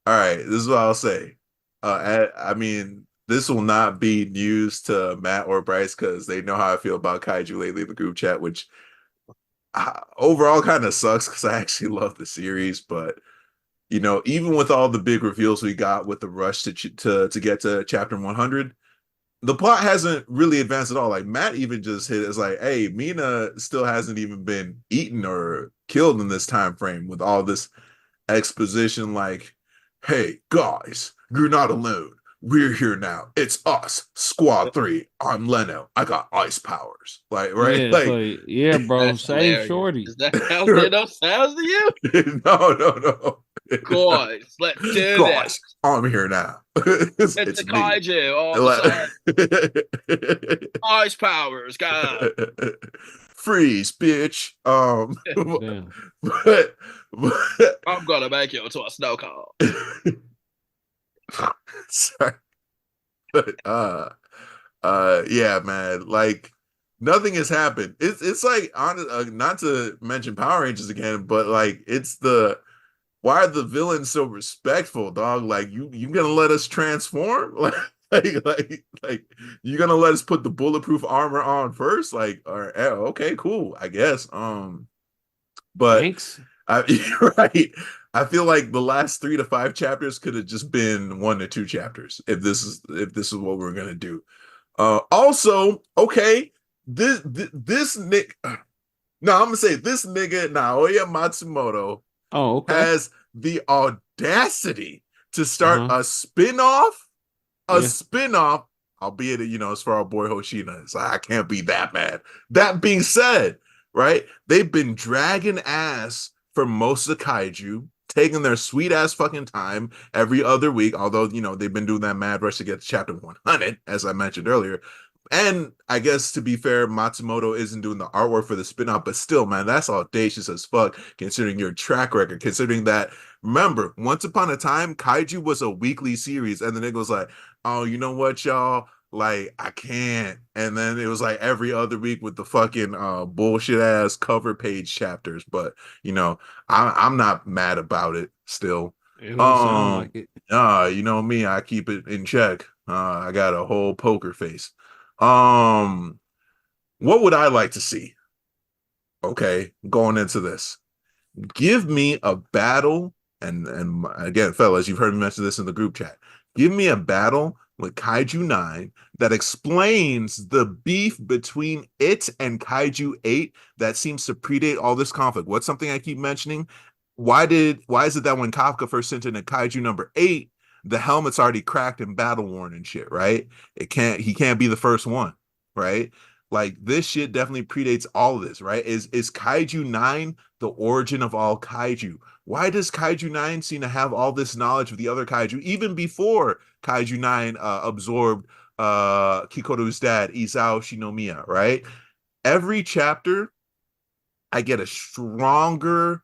right, this is what I'll say. I mean, this will not be news to Matt or Bryce because they know how I feel about Kaiju lately in the group chat, which overall kind of sucks because I actually love the series. But even with all the big reveals we got with the rush to get to chapter 100, the plot hasn't really advanced at all. Like Matt even just hit it's like, hey, Mina still hasn't even been eaten or killed in this time frame with all this exposition like, hey guys, you're not alone, we're here now, it's us, squad 3, I'm Leno, I got ice powers, like, right? Yeah, Like, so yeah, bro, That's save hilarious. Shorty. Is that how Leno sounds to you? no Guys, let's do guys, this. I'm here now. It's It's a me. kaiju all of a sudden. Ice powers, go. Freeze, bitch. Damn. But I'm gonna make you into a snow cone. sorry. But yeah, man, like nothing has happened. It's like not to mention Power Rangers again, but like it's the why are the villains so respectful, dog? Like you gonna let us transform? Like you gonna let us put the bulletproof armor on first? Like, or okay, cool, I guess. But Thanks. you're right. I feel like the last 3 to 5 chapters could have just been 1 to 2 chapters if this is what we're gonna do. Also, okay, this Nick. No, I'm gonna say this nigga Naoya Matsumoto Oh, okay. has the audacity to start a spin-off, Yeah. albeit, it's for our boy Hoshina. It's like, I can't be that mad. That being said, right, they've been dragging ass for most of the kaiju, taking their sweet ass fucking time every other week, although, they've been doing that mad rush to get to chapter 100, as I mentioned earlier. And I guess, to be fair, Matsumoto isn't doing the artwork for the spin-off, but still, man, that's audacious as fuck, considering your track record, considering that, remember, once upon a time, Kaiju was a weekly series, and then it was like, oh, you know what, y'all? Like, I can't. And then it was like every other week with the fucking bullshit ass cover page chapters. But, I'm not mad about it still. It don't sound like it. You know me, I keep it in check. I got a whole poker face. What would I like to see? Okay, going into this, give me a battle, and again, fellas, you've heard me mention this in the group chat. Give me a battle with Kaiju 9 that explains the beef between it and Kaiju 8 that seems to predate all this conflict. What's something I keep mentioning? Why is it that when Kafka first sent in a Kaiju number 8, the helmet's already cracked and battle worn and shit, right? He can't be the first one, right? Like, this shit definitely predates all of this, right? Is Kaiju 9 the origin of all kaiju? Why does Kaiju 9 seem to have all this knowledge of the other kaiju even before Kaiju 9 absorbed Kikoru's dad, Isao Shinomiya, right? Every chapter, I get a stronger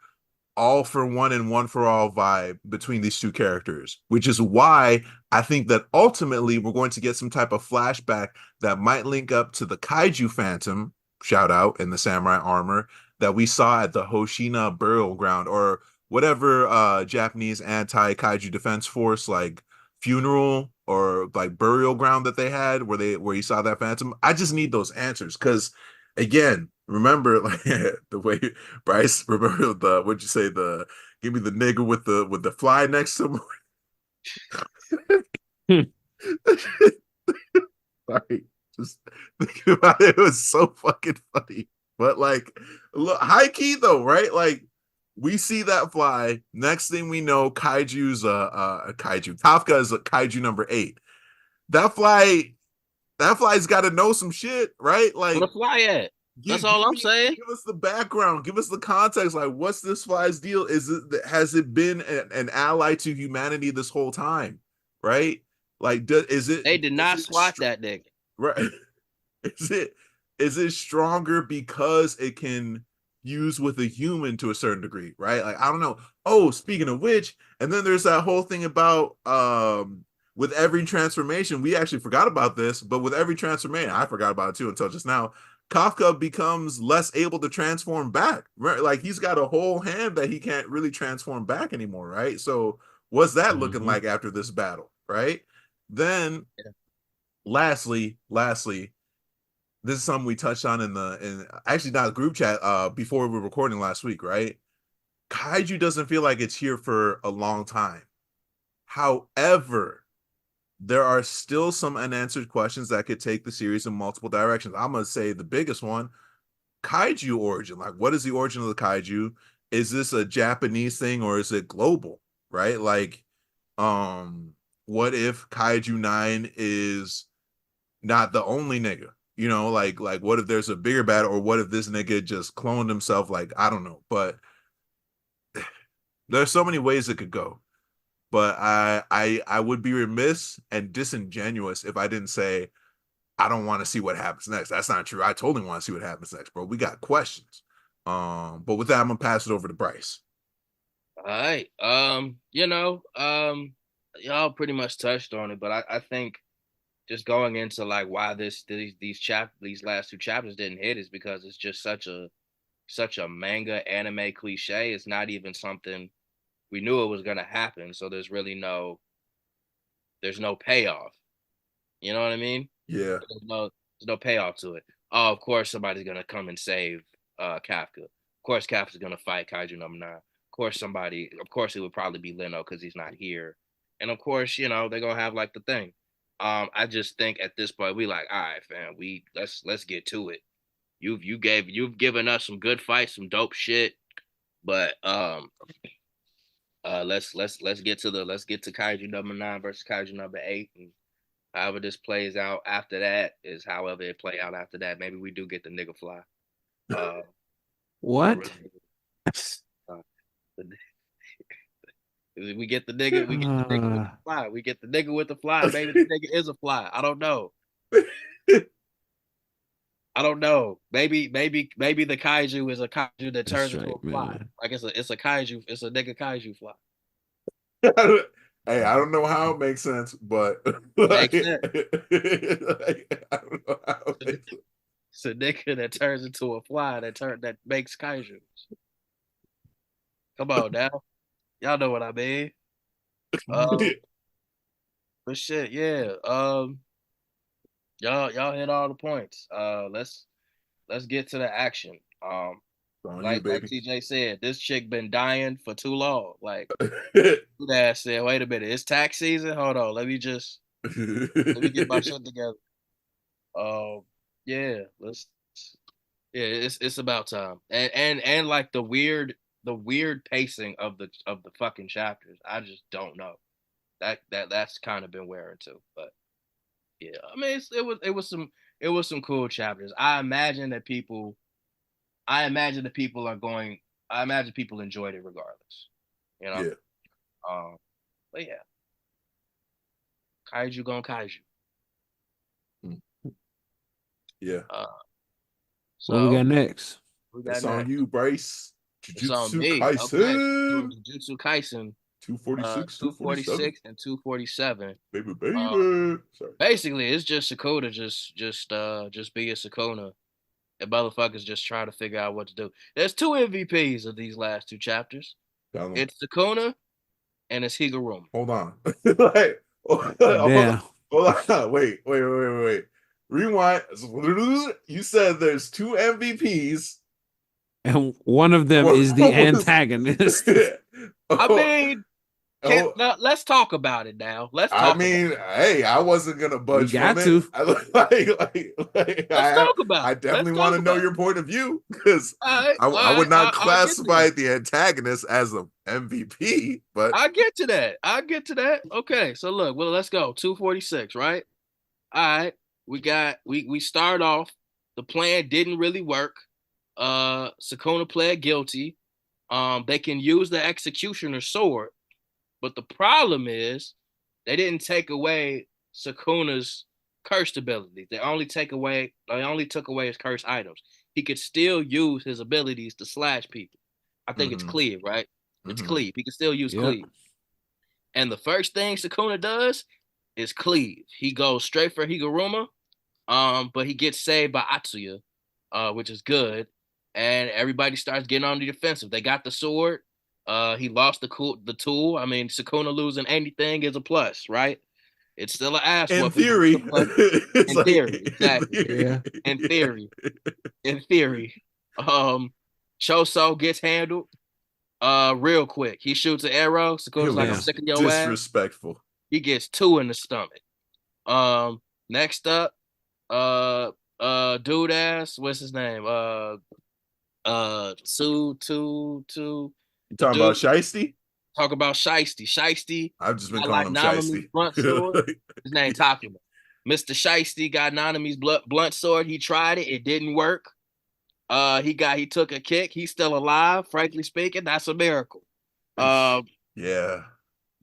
all for one and one for all vibe between these two characters, which is why I think that ultimately we're going to get some type of flashback that might link up to the Kaiju Phantom, shout out, in the samurai armor that we saw at the Hoshina burial ground, or whatever Japanese anti-Kaiju defense force like funeral or like burial ground that they had where you saw that Phantom. I just need those answers, because again, remember, like, the way Bryce, remember what'd you say, give me the nigga with the fly next to him. Sorry, just thinking about it, it was so fucking funny. But like, look, high key though, right? Like, we see that fly. Next thing we know, Kaiju's a kaiju. Kafka is a kaiju number 8. That fly's got to know some shit, right? Like, Where the fly at? That's all I'm saying. Give us the background. Give us the context. Like, what's this fly's deal? Has it been an ally to humanity this whole time? Right? Like, is it? They did not swat that nigga. Right? Is it stronger because it can fuse with a human to a certain degree? Right? Like, I don't know. Oh, speaking of which, and then there's that whole thing about with every transformation. We actually forgot about this, but with every transformation, I forgot about it too until just now. Kafka becomes less able to transform back. Right? Like, he's got a whole hand that he can't really transform back anymore, right? So what's that looking like after this battle, right? Then lastly, this is something we touched on in actually not a group chat before we were recording last week, right? Kaiju doesn't feel like it's here for a long time. However, there are still some unanswered questions that could take the series in multiple directions. I'm going to say the biggest one, kaiju origin. Like, what is the origin of the kaiju? Is this a Japanese thing or is it global, right? Like, what if Kaiju 9 is not the only nigga? Like what if there's a bigger battle, or what if this nigga just cloned himself? Like, I don't know. But there's so many ways it could go. But I would be remiss and disingenuous if I didn't say I don't want to see what happens next. That's not true. I totally want to see what happens next, bro. We got questions. But with that, I'm gonna pass it over to Bryce. All right. Y'all pretty much touched on it, but I think just going into like why these last 2 chapters didn't hit is because it's just such a manga anime cliche. It's not even something we knew it was gonna happen, so there's no payoff. You know what I mean? Yeah. There's no payoff to it. Oh, of course somebody's gonna come and save Kafka. Of course Kafka's gonna fight Kaiju number 9. Of course it would probably be Leno because he's not here. And of course, they're gonna have like the thing. I just think at this point we like, all right, fam, let's get to it. You've given us some good fights, some dope shit, but let's get to Kaiju number 9 versus Kaiju number 8, and however this plays out after that is however it play out after that. Maybe we do get the nigga fly. What? We get the nigga with the fly. We get the nigga with the fly. Maybe the nigga is a fly. I don't know. I don't know. Maybe the kaiju is a kaiju that turns into a fly. Man. Like it's a kaiju. It's a nigga kaiju fly. Hey, I don't know how it makes sense, but makes sense. I don't know how it makes sense. It's a nigga that turns into a fly that makes kaijus. Come on now. Y'all know what I mean. But shit, yeah. Y'all hit all the points. Let's get to the action. Like TJ said, this chick been dying for too long. Like that said, wait a minute, it's tax season. Hold on, let me get my shit together. Yeah, it's about time. And like the weird pacing of the fucking chapters. I just don't know. That's kind of been wearing too. But yeah, I mean it was some cool chapters. I imagine people enjoyed it regardless. You know? Yeah. But yeah. Kaiju gon' kaiju. Yeah. So what we got next? It's on you, Bryce. Jujutsu Kaisen. Jujutsu Kaisen. 246 and 247. Baby. Sorry. Basically, it's just Sakuna just be a Sakuna. And motherfuckers just trying to figure out what to do. There's 2 MVPs of these last 2 chapters. It's Sakuna and it's Higuruma. Hold on. Damn. Hold on. Wait. Rewind. You said there's 2 MVPs. And one of them is the antagonist. I mean, let's talk about it now. Hey, I wasn't gonna budge from it. Let's talk about it. I definitely want to know your point of view because I would not classify the antagonist as an MVP. But I get to that. Okay, so look, well, let's go. 246, right? All right, we start off. The plan didn't really work. Sakuna pled guilty. They can use the executioner's sword, but the problem is they didn't take away Sakuna's cursed abilities. They only took away his cursed items. He could still use his abilities to slash people. I think it's cleave, right? It's cleave. He can still use cleave. And the first thing Sakuna does is cleave. He goes straight for Higuruma, but he gets saved by Atsuya, which is good. And everybody starts getting on the defensive. They got the sword. He lost the tool. I mean, Sakuna losing anything is a plus, right? It's still an ass in whooping. Theory. In theory, exactly. Yeah. In theory. Choso gets handled real quick. He shoots an arrow. Sakuna's like, I'm sick of your ass. Disrespectful. He gets 2 in the stomach. Next up, dude ass, what's his name? You talking about Shiesty? Talk about Shiesty. I've just been calling him Shiesty. Blunt sword. His name Takuma. Mr. Shiesty got Nanami's blunt sword. He tried it. It didn't work. He took a kick. He's still alive. Frankly speaking, that's a miracle. Yeah.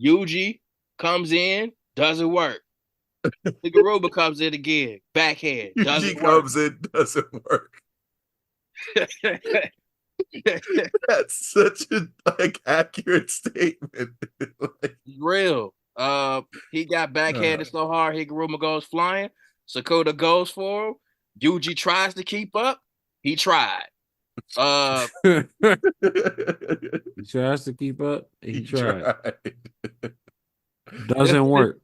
Yuji comes in, doesn't work. Higuruma comes in again, backhand. Yuji comes in, doesn't work. That's such a accurate statement. Real. He got backhanded so hard Higuruma goes flying. Sakuna goes for him. Yuji tries to keep up. He tried. He tries to keep up. He tried. Doesn't work.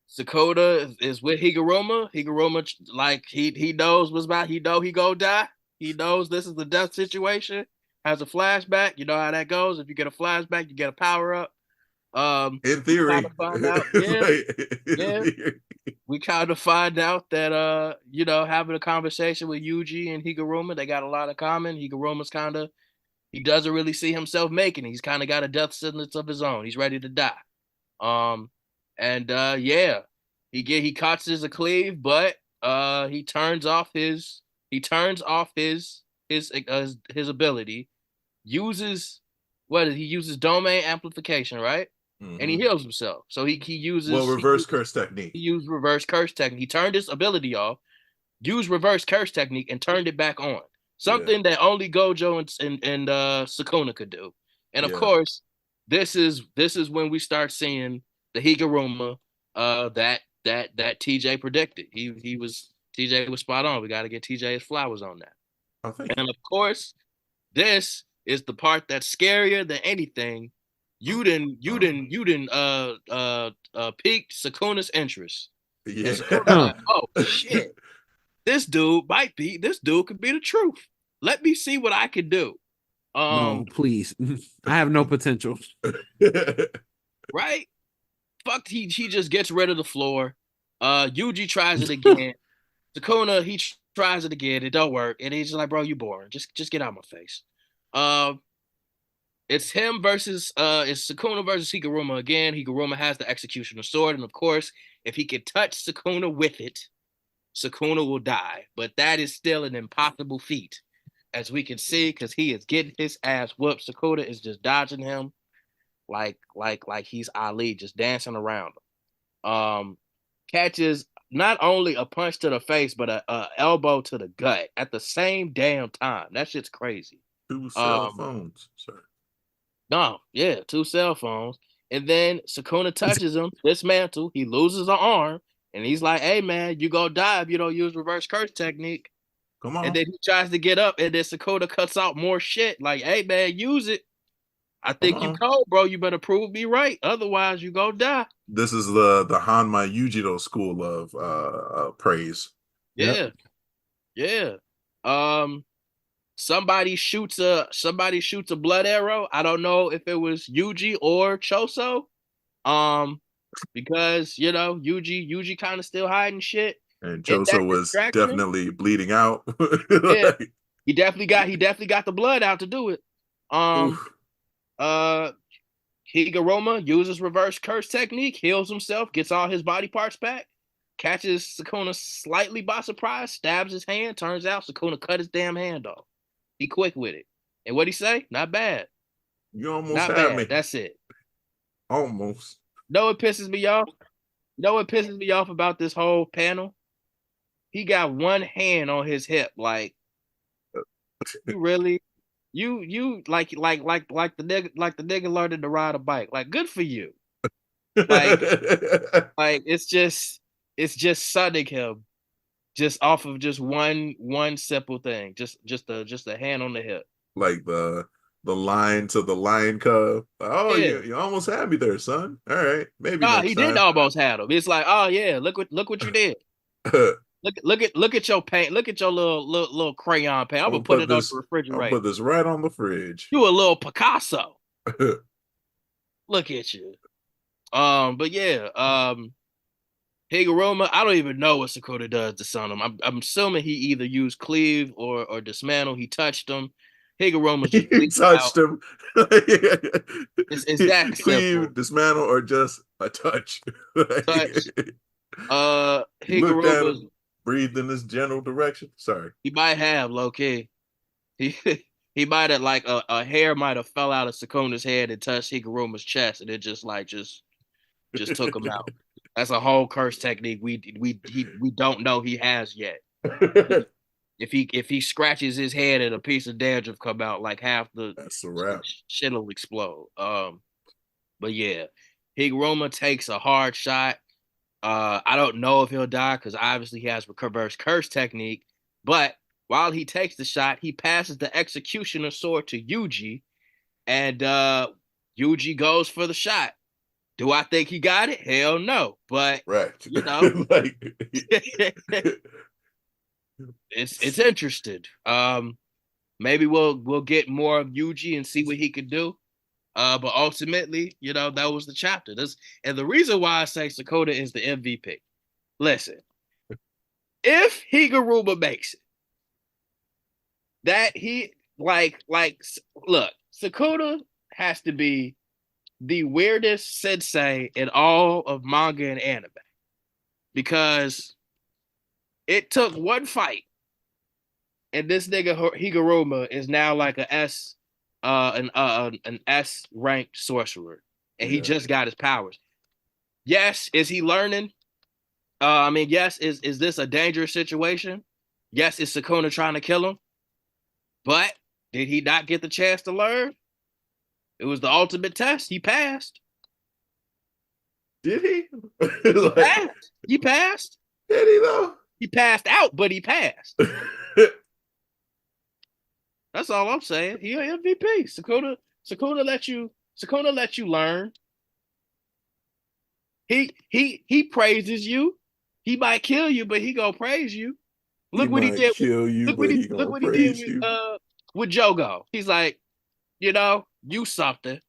Sakuna is with Higuruma. Higuruma, like he knows what's about. He gonna die. He knows this is the death situation. Has a flashback. You know how that goes. If you get a flashback, you get a power up. In theory, we kind of find out that having a conversation with Yuji and Higuruma, they got a lot of common. Higuruma's kind of He doesn't really see himself making it. He's kind of got a death sentence of his own. He's ready to die. Yeah, he catches a cleave, but he turns off his his ability, uses he uses domain amplification, right? And he heals himself. So he uses reverse curse technique. He used reverse curse technique. He turned his ability off, used reverse curse technique, and turned it back on. Something that only Gojo and Sukuna could do. And of course, this is when we start seeing the Higuruma that TJ predicted. TJ was spot on. We got to get TJ his flowers on that. And of course, this is the part that's scarier than anything. You didn't piqued Sukuna's interest. Yeah. Like, oh shit. This dude could be the truth. Let me see what I can do. No, please. I have no potential. Right? Fuck, he just gets rid of the floor. Yuji tries it again. Sukuna, he tries it again. It don't work. And he's just like, bro, you boring. Just get out of my face. It's him versus it's Sukuna versus Higuruma again. Higuruma has the executioner sword, and of course, if he can touch Sukuna with it, Sukuna will die. But that is still an impossible feat, as we can see, because he is getting his ass whooped. Sukuna is just dodging him like he's Ali, just dancing around him. Catches not only a punch to the face, but a elbow to the gut at the same damn time. That shit's crazy. 2 cell phones, sir. No, yeah, 2 cell phones. And then Sukuna touches him, dismantle. He loses an arm, and he's like, "Hey man, you gonna die if you don't use reverse curse technique." Come on. And then he tries to get up, and then Sukuna cuts out more shit. Like, "Hey man, use it. I think you cold, bro. You better prove me right. Otherwise, you gonna die." This is the Hanma Yujiro school of praise. Yeah, yeah. Somebody shoots a blood arrow. I don't know if it was Yuji or Choso. Because Yuji kind of still hiding shit. And Choso was definitely bleeding out. Yeah, he definitely got the blood out to do it. Higuruma uses reverse curse technique, heals himself, gets all his body parts back, catches Sukuna slightly by surprise, stabs his hand. Turns out Sukuna cut his damn hand off. He quick with it. And what'd he say? Not bad. You almost had me. That's it. Almost. Know what pisses me off? About this whole panel? He got one hand on his hip. Like, you really? You like the nigga learning to ride a bike. Like, good for you. Like it's just sunning him just off of just one simple thing. Just a hand on the hip. Like the line to the lion cub. Oh, yeah. you almost had me there, son. All right, maybe. Nah, he did almost have him. It's like, oh yeah, look what you did. Look at your paint. Look at your little crayon paint. I'm gonna put it on the refrigerator. I'll put this right on the fridge. You a little Picasso. Look at you. But yeah, Higuruma, I don't even know what Sukuna does to Sunum. I'm assuming he either used cleave or dismantle. He touched him. Higuruma's just he touched him. It's that cleave, simple. Dismantle, or just a touch. Touch. Higuruma's breathed in this general direction. Sorry. He might have low key. He might have, like, a hair might have fell out of Sukuna's head and touched Higuruma's chest, and it just took him out. That's a whole curse technique we don't know he has yet. If he scratches his head and a piece of dandruff come out, like half the shit will explode. But yeah, Higuruma takes a hard shot. I don't know if he'll die because obviously he has reverse curse technique. But while he takes the shot, he passes the executioner sword to Yuji, and Yuji goes for the shot. Do I think he got it? Hell no. But it's interesting. Maybe we'll get more of Yuji and see what he could do. But ultimately, that was the chapter. And the reason why I say Sukuna is the MVP. Listen, if Higuruma makes it, look, Sakuna has to be the weirdest sensei in all of manga and anime because it took one fight, and this nigga Higuruma is now like an S ranked sorcerer, and he just got his powers. Yes, is he learning? Yes, is this a dangerous situation? Yes, is Sakuna trying to kill him? But did he not get the chance to learn? It was the ultimate test. He passed. Did he? He passed. He passed. Did he though? He passed out, but he passed. That's all I'm saying. He an MVP. Sakuna let you learn. He praises you. He might kill you, but he gonna praise you. Look what he did. Kill you, look but what he did with Jogo. He's like, you something.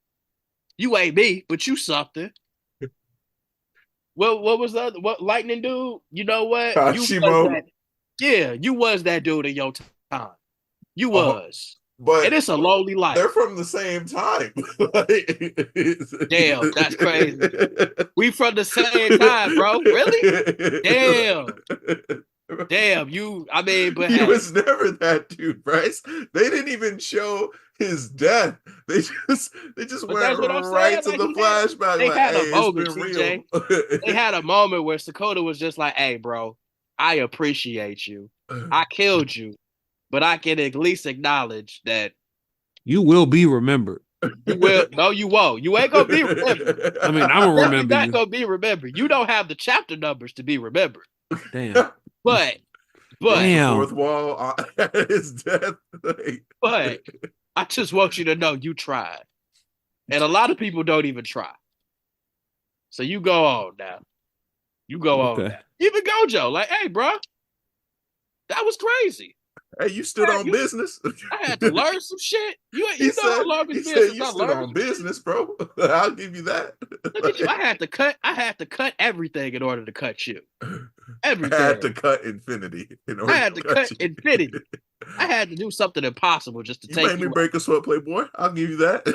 You ain't me, but you something. What was the other? What lightning dude? You know what? Hajime. You was that dude in your time. You was. But and it's a lonely life. They're from the same time. Damn, that's crazy. We from the same time, bro. Really? Damn, but he was never that dude, Bryce. They didn't even show his death. They just went right to the flashback. They had a moment, CJ. They had a moment where Sakota was just like, "Hey, bro, I appreciate you. I killed you, but I can at least acknowledge that you will be remembered." You will. No, you won't. You ain't gonna be remembered. I'm gonna remember. You're not gonna be remembered. You don't have the chapter numbers to be remembered. Damn. But damn. Fourth wall is death. But I just want you to know you tried, and a lot of people don't even try. So you go on now. You go on now. Even Gojo, like, hey, bro, that was crazy. Hey, you stood on business. I had to learn some shit. You know how long it's been since you stood on business, bro. I'll give you that. Look at you. I had to cut everything in order to cut you. Everything. I had to cut infinity in order I had to cut infinity. I had to do something impossible just to take you. You made me break a sweat, Playboy. I'll give you that.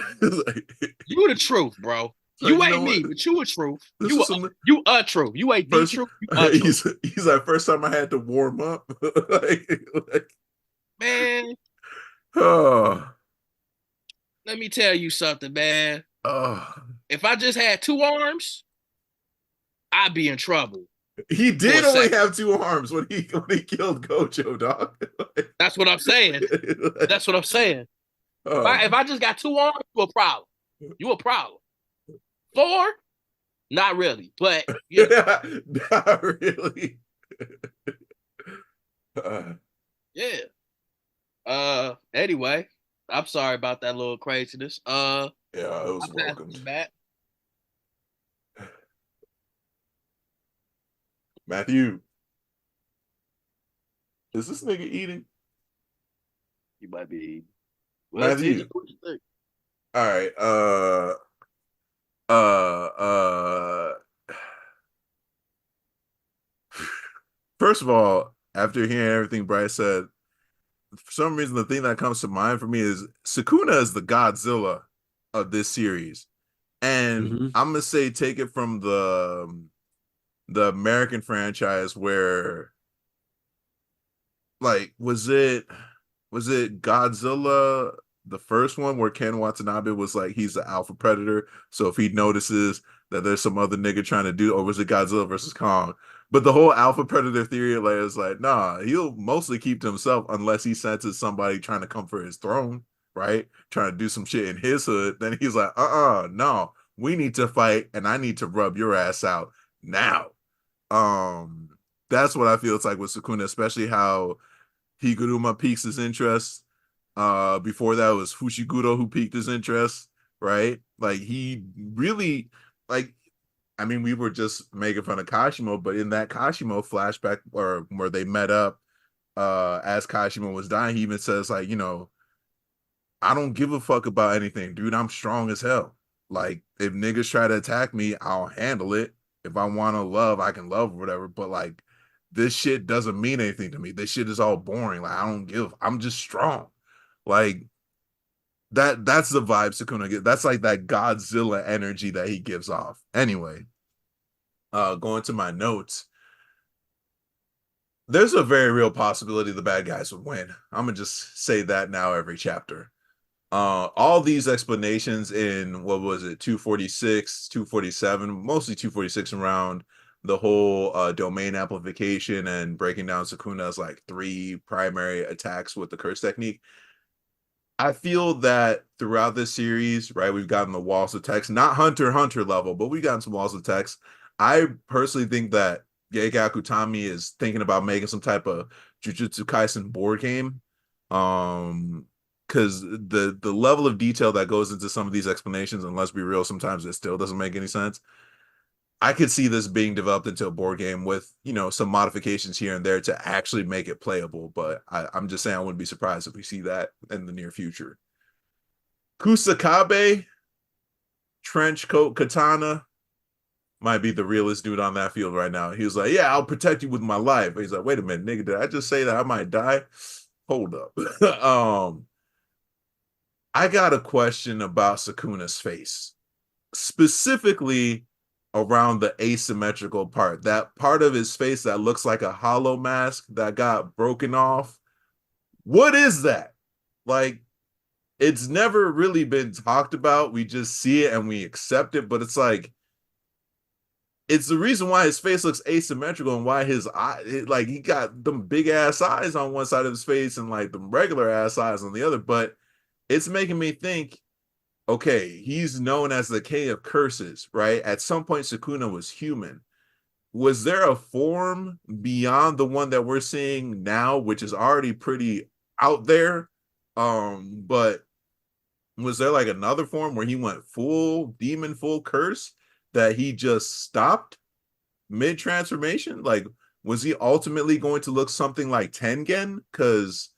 You the truth, bro. So you ain't me, but you a truth. You a truth. You ain't the truth. He's like, first time I had to warm up. Man. Oh. Let me tell you something, man. Oh. If I just had 2 arms, I'd be in trouble. He did only have 2 arms when he killed Gojo, dog. That's what I'm saying. That's what I'm saying. If I just got 2 arms, you a problem. You a problem. 4? Not really, but yeah. Not really. Yeah. Anyway, I'm sorry about that little craziness. Yeah, it was welcome. Matthew, is this nigga eating? You might be eating. Well, Matthew. All right. First of all, after hearing everything Bryce said, for some reason, the thing that comes to mind for me is Sukuna is the Godzilla of this series. And I'm going to say take it from the American franchise where, like, was it Godzilla, the first one, where Ken Watanabe was like, he's the alpha predator, so if he notices that there's some other nigga trying to do, or was it Godzilla versus Kong? But the whole alpha predator theory like, is like, nah, he'll mostly keep to himself unless he senses somebody trying to come for his throne, right? Trying to do some shit in his hood. Then he's like, no, we need to fight, and I need to rub your ass out now. That's what I feel it's like with Sukuna, especially how Higuruma piques his interest. Before that was Fushiguro who piqued his interest, right? Like he really, like, I mean, we were just making fun of Kashimo, but in that Kashimo flashback or where they met up as Kashimo was dying, he even says, like, I don't give a fuck about anything, dude. I'm strong as hell. Like, if niggas try to attack me, I'll handle it. If I want to love, I can love or whatever. But like, this shit doesn't mean anything to me. This shit is all boring. Like, I'm just strong. Like that's the vibe Sukuna gives. That's like that Godzilla energy that he gives off. Anyway, going to my notes. There's a very real possibility the bad guys would win. I'm gonna just say that now every chapter. All these explanations in what was it, 246, 247, mostly 246 around the whole domain amplification and breaking down Sukuna's like 3 primary attacks with the curse technique. I feel that throughout this series, right, we've gotten the walls of text, not Hunter x Hunter level, but we've gotten some walls of text. I personally think that Geika Akutami is thinking about making some type of Jujutsu Kaisen board game. Because the level of detail that goes into some of these explanations, and let's be real, sometimes it still doesn't make any sense. I could see this being developed into a board game with, some modifications here and there to actually make it playable. But I'm just saying I wouldn't be surprised if we see that in the near future. Kusakabe, trench coat katana, might be the realest dude on that field right now. He was like, yeah, I'll protect you with my life. He's like, wait a minute, nigga, did I just say that I might die? Hold up. I got a question about Sukuna's face, specifically around the asymmetrical part, that part of his face that looks like a hollow mask that got broken off. What is that? Like, it's never really been talked about. We just see it and we accept it, but it's like, it's the reason why his face looks asymmetrical and why his eye, like, he got them big ass eyes on one side of his face and like the regular ass eyes on the other. But it's making me think, okay, he's known as the King of Curses, right? At some point, Sukuna was human. Was there a form beyond the one that we're seeing now, which is already pretty out there? But was there like another form where he went full demon, full curse that he just stopped mid-transformation? Like, was he ultimately going to look something like Tengen? Because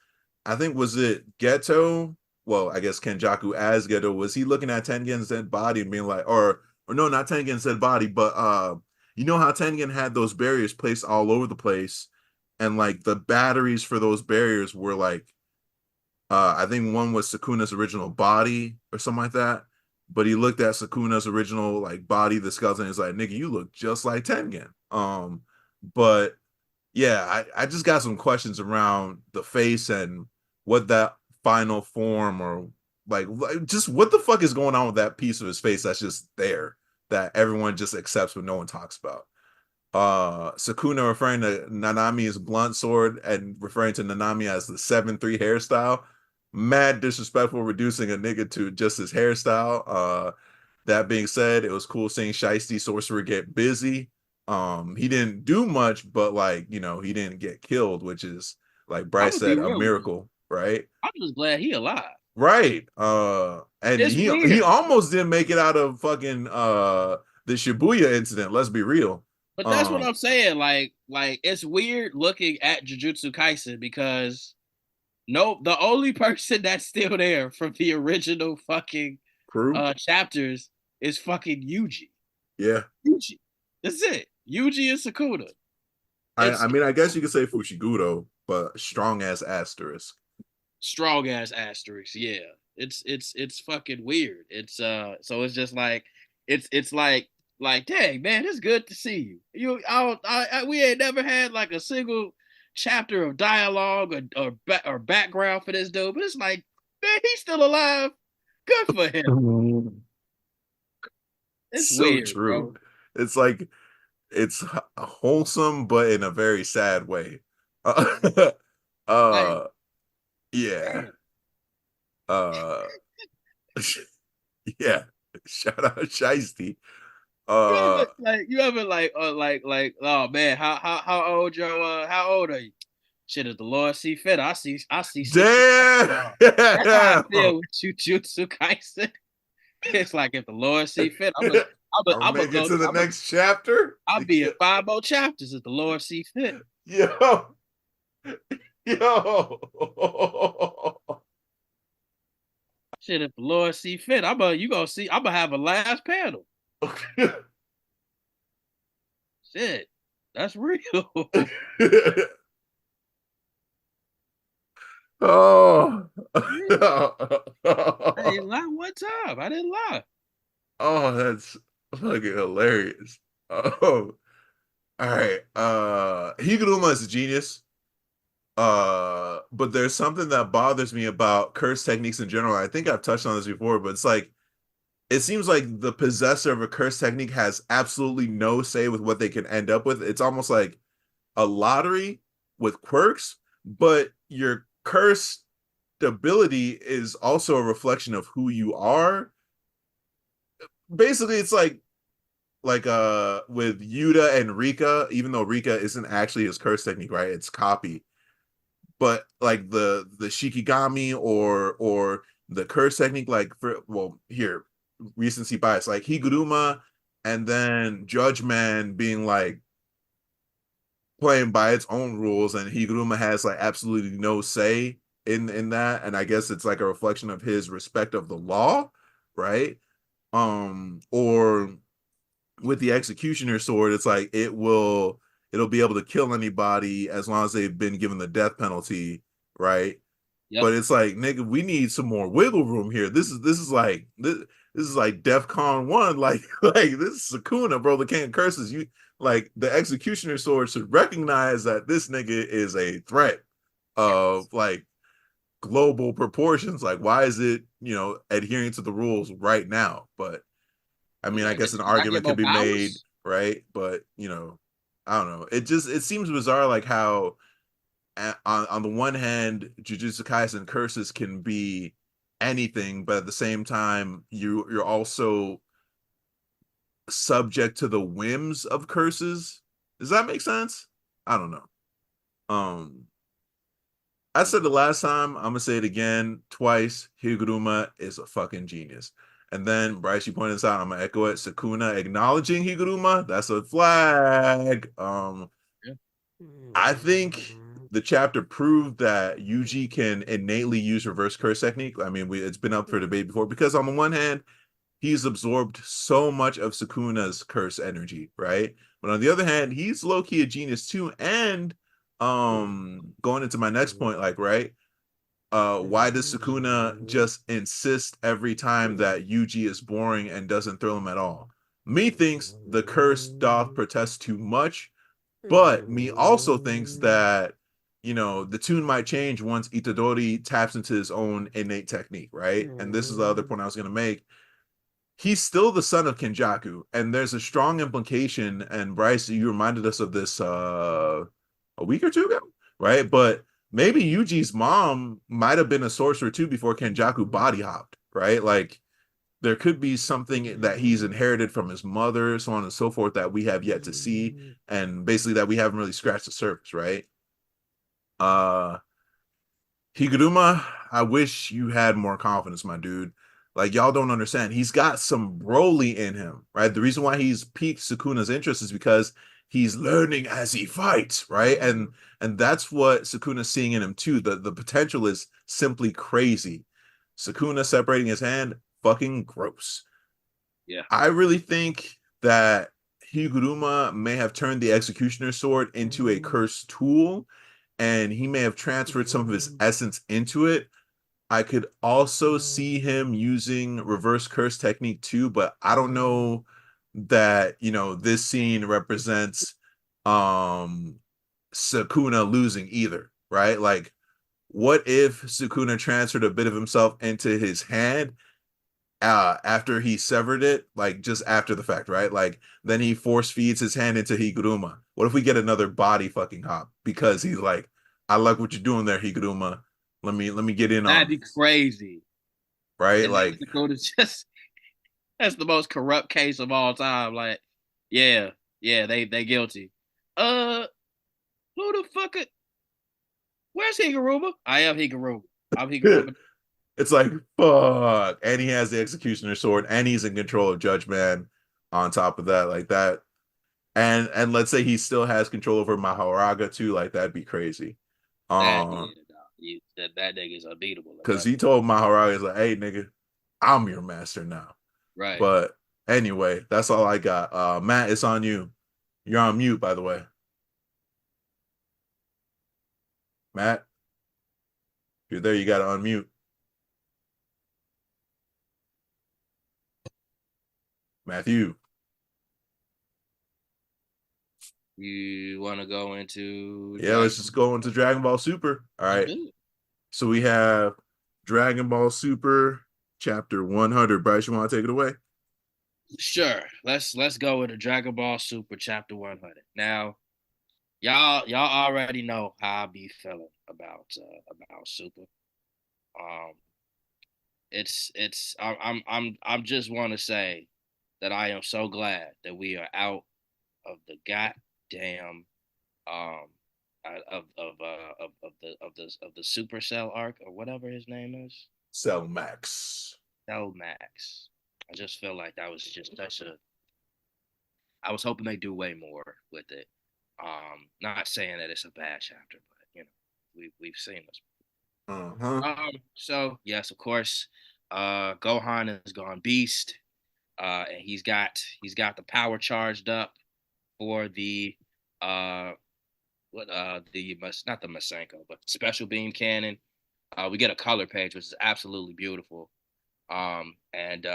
I think, was it Geto? Well, I guess Kenjaku as Geto, was he looking at Tengen's dead body and being like, or no, not Tengen's dead body, but you know how Tengen had those barriers placed all over the place, and like the batteries for those barriers were like, I think one was Sukuna's original body or something like that. But he looked at Sukuna's original like body, the skeleton, and he's like, nigga, you look just like Tengen. But yeah, I just got some questions around the face and what that final form, or like just what the fuck is going on with that piece of his face that's just there that everyone just accepts but no one talks about. Sukuna referring to Nanami's blunt sword and referring to Nanami as the 7-3 hairstyle. Mad disrespectful, reducing a nigga to just his hairstyle. That being said, it was cool seeing Shiesty Sorcerer get busy. He didn't do much, but like, he didn't get killed, which is, like Bryce said, a miracle, right? I'm just glad he alive. Right. And It's he weird. almost didn't make it out of fucking the Shibuya incident, let's be real. But that's what I'm saying. Like it's weird looking at Jujutsu Kaisen because the only person that's still there from the original fucking crew chapters is fucking Yuji. Yeah. Yuji. That's it. Yuji and Sukuna. I mean, I guess you could say Fushiguro, but strong ass asterisk. Strong ass asterisk, yeah. It's fucking weird. It's so it's just like it's like dang man, it's good to see you. We ain't never had like a single chapter of dialogue or background for this dude, but it's like, man, he's still alive. Good for him. It's so weird, true. Bro. It's like, it's wholesome, but in a very sad way. Yeah. Yeah. Shout out Shiesty. You ever like oh man, how old how old are you? Shit, if the Lord see fit, I see damn. That's how I feel with Jujutsu Kaisen. It's like, if the Lord see fit, I'm gonna go to the next chapter. I'll be in 5 more chapters if the Lord see fit. Yo. Shit, if the Lord see fit, I'm gonna have a last panel. Shit, that's real. Oh. I didn't lie one time. I didn't lie. Oh, that's fucking hilarious. Oh, all right. Higuruma is a genius. But there's something that bothers me about curse techniques in general. I think I've touched on this before, but it's like it seems like the possessor of a curse technique has absolutely no say with what they can end up with. It's almost like a lottery with quirks, but your curse ability is also a reflection of who you are. Basically, it's like with Yuta and Rika, even though Rika isn't actually his curse technique, right? It's copy. But like the Shikigami or the curse technique, like for well, here, recency bias, like Higuruma and then Judge Man being like playing by its own rules, and Higuruma has like absolutely no say in that. And I guess it's like a reflection of his respect of the law, right? Or with the executioner sword, it's like it'll be able to kill anybody as long as they've been given the death penalty, right? Yep. But it's like, nigga, we need some more wiggle room here. This is like DEFCON 1. Like this is Sukuna, bro. The King of Curses. You like the executioner sword should recognize that this nigga is a threat of like global proportions. Like, why is it, adhering to the rules right now? But I mean, I Yeah, guess an did I get argument could more be made, powers? right? But I don't know. It seems bizarre, like how on the one hand, Jujutsu Kaisen curses can be anything, but at the same time, you're also subject to the whims of curses. Does that make sense? I don't know. Um, I said the last time, I'm gonna say it again twice. Higuruma is a fucking genius. And then Bryce, you pointed this out. I'm gonna echo it. Sukuna acknowledging Higuruma, that's a flag. Yeah. I think the chapter proved that Yuji can innately use reverse curse technique. I mean, it's been up for debate before because on the one hand, he's absorbed so much of Sukuna's curse energy, right? But on the other hand, he's low-key a genius too. And going into my next point, like, right? Why does Sukuna just insist every time that Yuji is boring and doesn't thrill him at all? Me thinks the curse doth protest too much, but me also thinks that the tune might change once Itadori taps into his own innate technique, right? And this is the other point I was going to make. He's still the son of Kenjaku, and there's a strong implication. And Bryce, you reminded us of this a week or two ago, right? But maybe Yuji's mom might have been a sorcerer too before Kenjaku body hopped, right? Like there could be something that he's inherited from his mother, so on and so forth, that we have yet to see, and basically that we haven't really scratched the surface, right? Uh Higuruma, I wish you had more confidence, my dude. Like y'all don't understand. He's got some Broly in him, right? The reason why he's piqued Sukuna's interest is because he's learning as he fights, right? And that's what Sukuna's seeing in him too. The potential is simply crazy. Sukuna separating his hand, fucking gross. Yeah. I really think that Higuruma may have turned the executioner sword into a cursed tool, and he may have transferred some of his essence into it. I could also see him using reverse curse technique too, but I don't know that, this scene represents Sukuna losing either, right? Like, what if Sukuna transferred a bit of himself into his hand after he severed it, like just after the fact, right? Like then he force feeds his hand into Higuruma. What if we get another body fucking hop because he's like, I like what you're doing there, Higuruma. Let me get in That'd on be it, crazy. right? And then Like, Dakota's just that's the most corrupt case of all time. Like, yeah, they guilty. Uh, who the fuck? Where's Higuruma? I am Higuruma. I'm Higuruma. it's like fuck, and he has the executioner sword, and he's in control of Judge Man. On top of that, like that, and let's say he still has control over Mahoraga too, like that'd be crazy. That yeah, Um, that nigga is unbeatable. Like because that. he told Mahoraga, like, hey nigga, I'm your master now. Right. But anyway, that's all I got. Matt, it's on you. You're on mute, by the way. Matt. You're there. You got to unmute. Matthew. You want to go into? Yeah, let's just go into Dragon Ball Super. All right. So we have Dragon Ball Super chapter 100. Bryce, you want to take it away? Sure. Let's go with the Dragon Ball Super chapter 100. Now, y'all already know how I be feeling about Super. I'm just want to say that I am so glad that we are out of the goddamn of the Supercell arc or whatever his name is. Cell Max. Cell Max. I just feel like that was just such a. I was hoping they do way more with it. Not saying that it's a bad chapter, but you know, we've seen this. So yes, of course, Gohan has gone beast, and he's got the power charged up for the not the Masenko, but special beam cannon. We get a color page, which is absolutely beautiful. And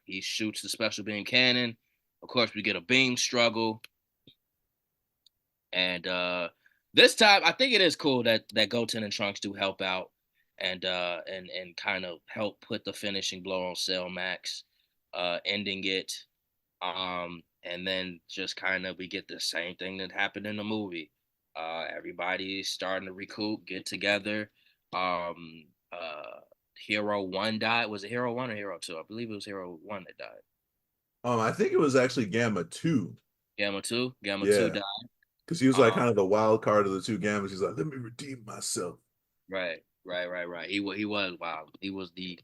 he shoots the special beam cannon. Of course, we get a beam struggle. And this time, I think it is cool that Goten and Trunks do help out and kind of help put the finishing blow on Cell Max, ending it. And then just kind of we get the same thing that happened in the movie. Everybody's starting to recoup, get together. Hero 1 died. Was it Hero 1 or Hero 2? I believe it was Hero 1 that died. I think it was actually Gamma 2. Gamma 2? Gamma 2 died. Because he was like kind of the wild card of the two Gammas. He's like, let me redeem myself. Right. He was wild. He was the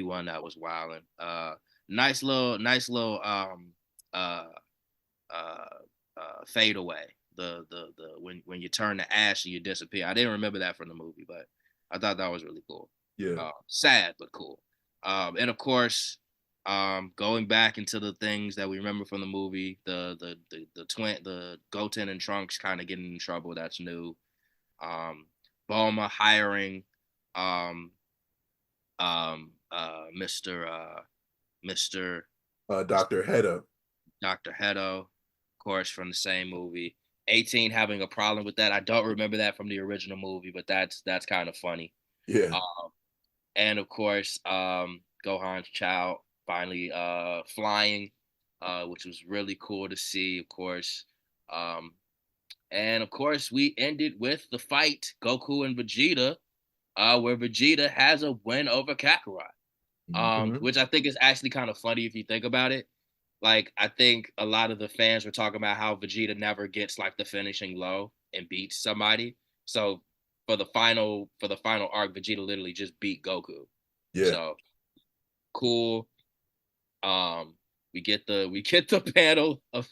one that was wilding. Nice little fade away. The when you turn to ash and you disappear. I didn't remember that from the movie, but I thought that was really cool. Yeah. Sad but cool. And of course, going back into the things that we remember from the movie, the Goten and Trunks kind of getting in trouble. That's new. Bulma hiring Mr. Dr. Hedo. Dr. Hedo, of course, from the same movie. 18 having a problem with that. I don't remember that from the original movie, but that's kind of funny. Yeah. And of course, Gohan's child finally flying, which was really cool to see, of course. And of course, we ended with the fight, Goku and Vegeta, where Vegeta has a win over Kakarot, which I think is actually kind of funny if you think about it. Like, I think a lot of the fans were talking about how Vegeta never gets like the finishing blow and beats somebody. So for the final arc, Vegeta literally just beat Goku. Yeah. So cool. We get the panel of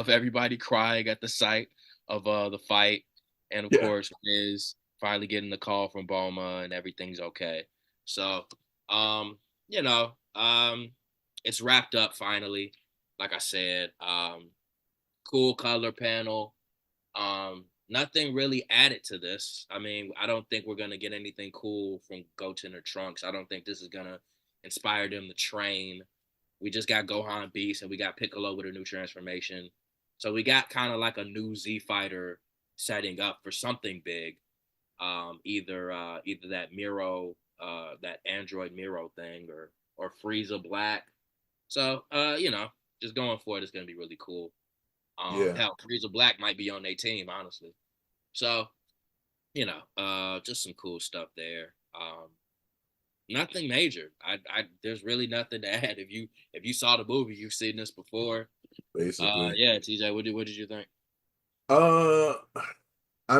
everybody crying at the sight of the fight, and of course is finally getting the call from Bulma and everything's okay. So it's wrapped up finally. Like I said, cool color panel. Nothing really added to this. I mean, I don't think we're gonna get anything cool from Goten or Trunks. I don't think this is gonna inspire them to train. We just got Gohan Beast and we got Piccolo with a new transformation. So we got kind of like a new Z fighter setting up for something big. Either that Miro, that Android Miro thing, or Frieza Black. So just going for it is gonna be really cool. Hell, Frieza Black might be on their team, honestly. So, just some cool stuff there. Nothing major. There's really nothing to add. If you saw the movie, you've seen this before. Basically. TJ, what did you think? I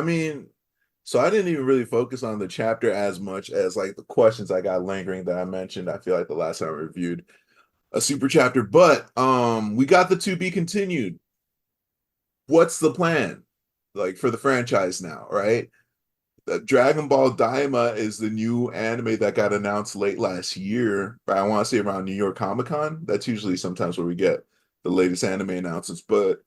mean, so I didn't even really focus on the chapter as much as like the questions I got lingering that I mentioned. I feel like the last time I reviewed a super chapter, but we got the to be continued. What's the plan, like, for the franchise now, right? Dragon Ball Daima is the new anime that got announced late last year, but I want to say around New York Comic Con. That's usually sometimes where we get the latest anime announcements, but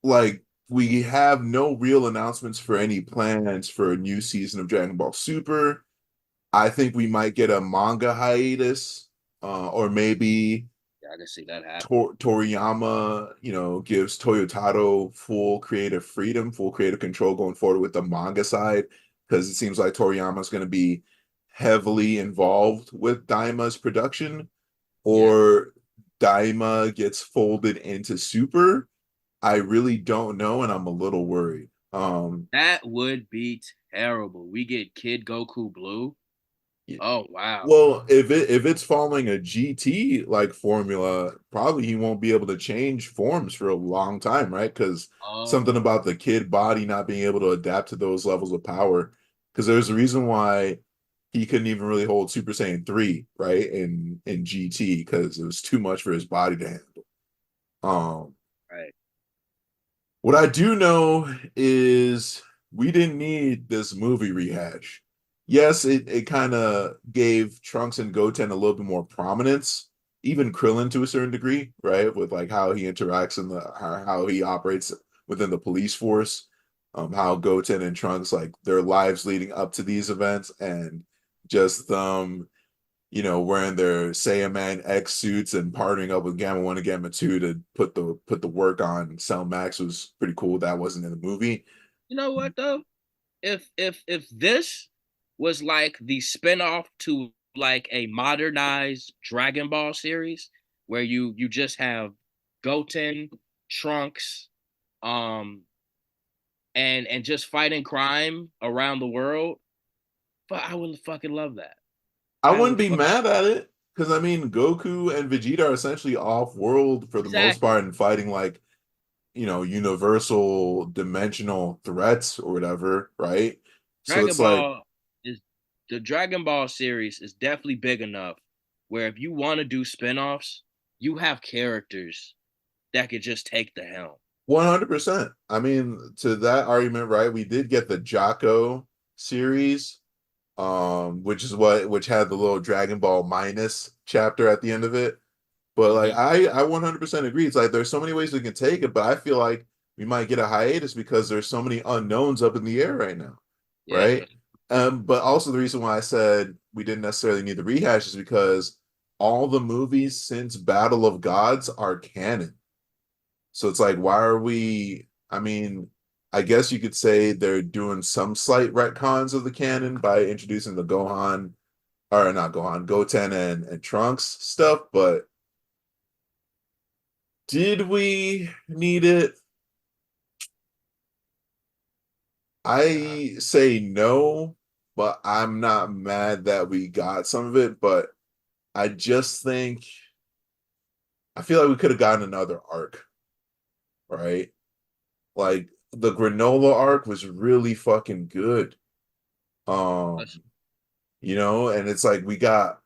like we have no real announcements for any plans for a new season of Dragon Ball Super. I think we might get a manga hiatus, or maybe Yeah, I can see that happen. Toriyama, gives Toyotaro full creative freedom, full creative control going forward with the manga side, because it seems like Toriyama's going to be heavily involved with Daima's production, Yeah, or Daima gets folded into Super. I really don't know, and I'm a little worried. that would be terrible. We get Kid Goku Blue. Oh wow. Well, if it's following a GT like formula, probably he won't be able to change forms for a long time, right? Because something Oh, about the kid body not being able to adapt to those levels of power. Because there's a reason why he couldn't even really hold Super Saiyan 3, right? In GT, because it was too much for his body to handle. Um, right. what I do know is we didn't need this movie rehash. Yes, it kind of gave Trunks and Goten a little bit more prominence, even Krillin to a certain degree, right? With like how he interacts in the how he operates within the police force, how Goten and Trunks like their lives leading up to these events, and just wearing their Saiyaman X suits and partnering up with Gamma 1 and Gamma 2 to put the work on Cell Max was pretty cool. That wasn't in the movie. You know what though? If this was like the spinoff to like a modernized Dragon Ball series where you just have Goten, Trunks, um, and just fighting crime around the world, but I would fucking love that. I I wouldn't would be fuck mad at it because I mean Goku and Vegeta are essentially off world for the most exactly. part and fighting like universal dimensional threats or whatever, right? So Dragon it's like Ball is the Dragon Ball series is definitely big enough where if you want to do spinoffs, you have characters that could just take the helm. 100%. I mean, to that argument, right? We did get the Jocko series, which had the little Dragon Ball minus chapter at the end of it. But like Mm-hmm. I 100% agree. It's like there's so many ways we can take it, but I feel like we might get a hiatus because there's so many unknowns up in the air right now, Yeah, right? But also the reason why I said we didn't necessarily need the rehash is because all the movies since Battle of Gods are canon. So it's like, why are we? I mean, I guess you could say they're doing some slight retcons of the canon by introducing the Gohan, or not Gohan, Goten and Trunks stuff, but did we need it? uh, I say no, but I'm not mad that we got some of it. But I just think I feel like we could have gotten another arc, right? Like the granola arc was really fucking good. Um, and it's like we got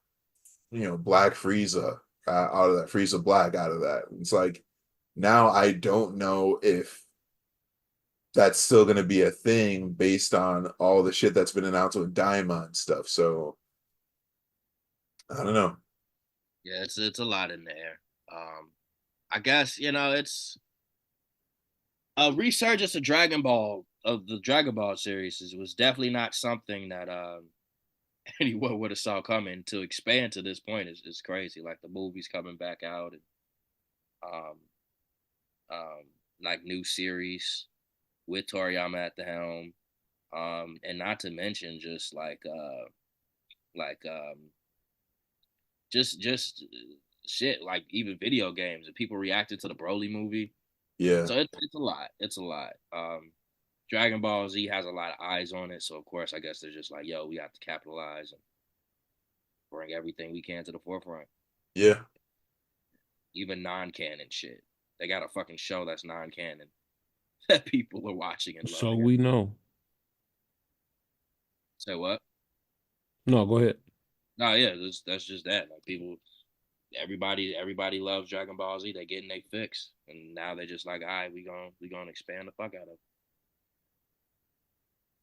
Black Frieza out of that, Frieza Black out of that. It's like now I don't know if that's still going to be a thing based on all the shit that's been announced with Daima and stuff. So I don't know. yeah, it's a lot in there. I guess it's a resurgence of Dragon Ball of the Dragon Ball series was definitely not something that anyone would have saw coming. To expand to this point is crazy. Like the movies coming back out and um um like new series with Toriyama at the helm. And not to mention just like just shit like even video games and people reacted to the Broly movie. Yeah. So it's a lot. It's a lot. Dragon Ball Z has a lot of eyes on it, so of course I guess they're just like, yo, we have to capitalize and bring everything we can to the forefront. Yeah. Even non-canon shit. They got a fucking show that's non-canon that people are watching and So loving. we know. Say what? No, go ahead. No, yeah, that's just that. Like people, everybody loves Dragon Ball Z. They getting their fix, and now they're just like, all right, we gonna expand the fuck out of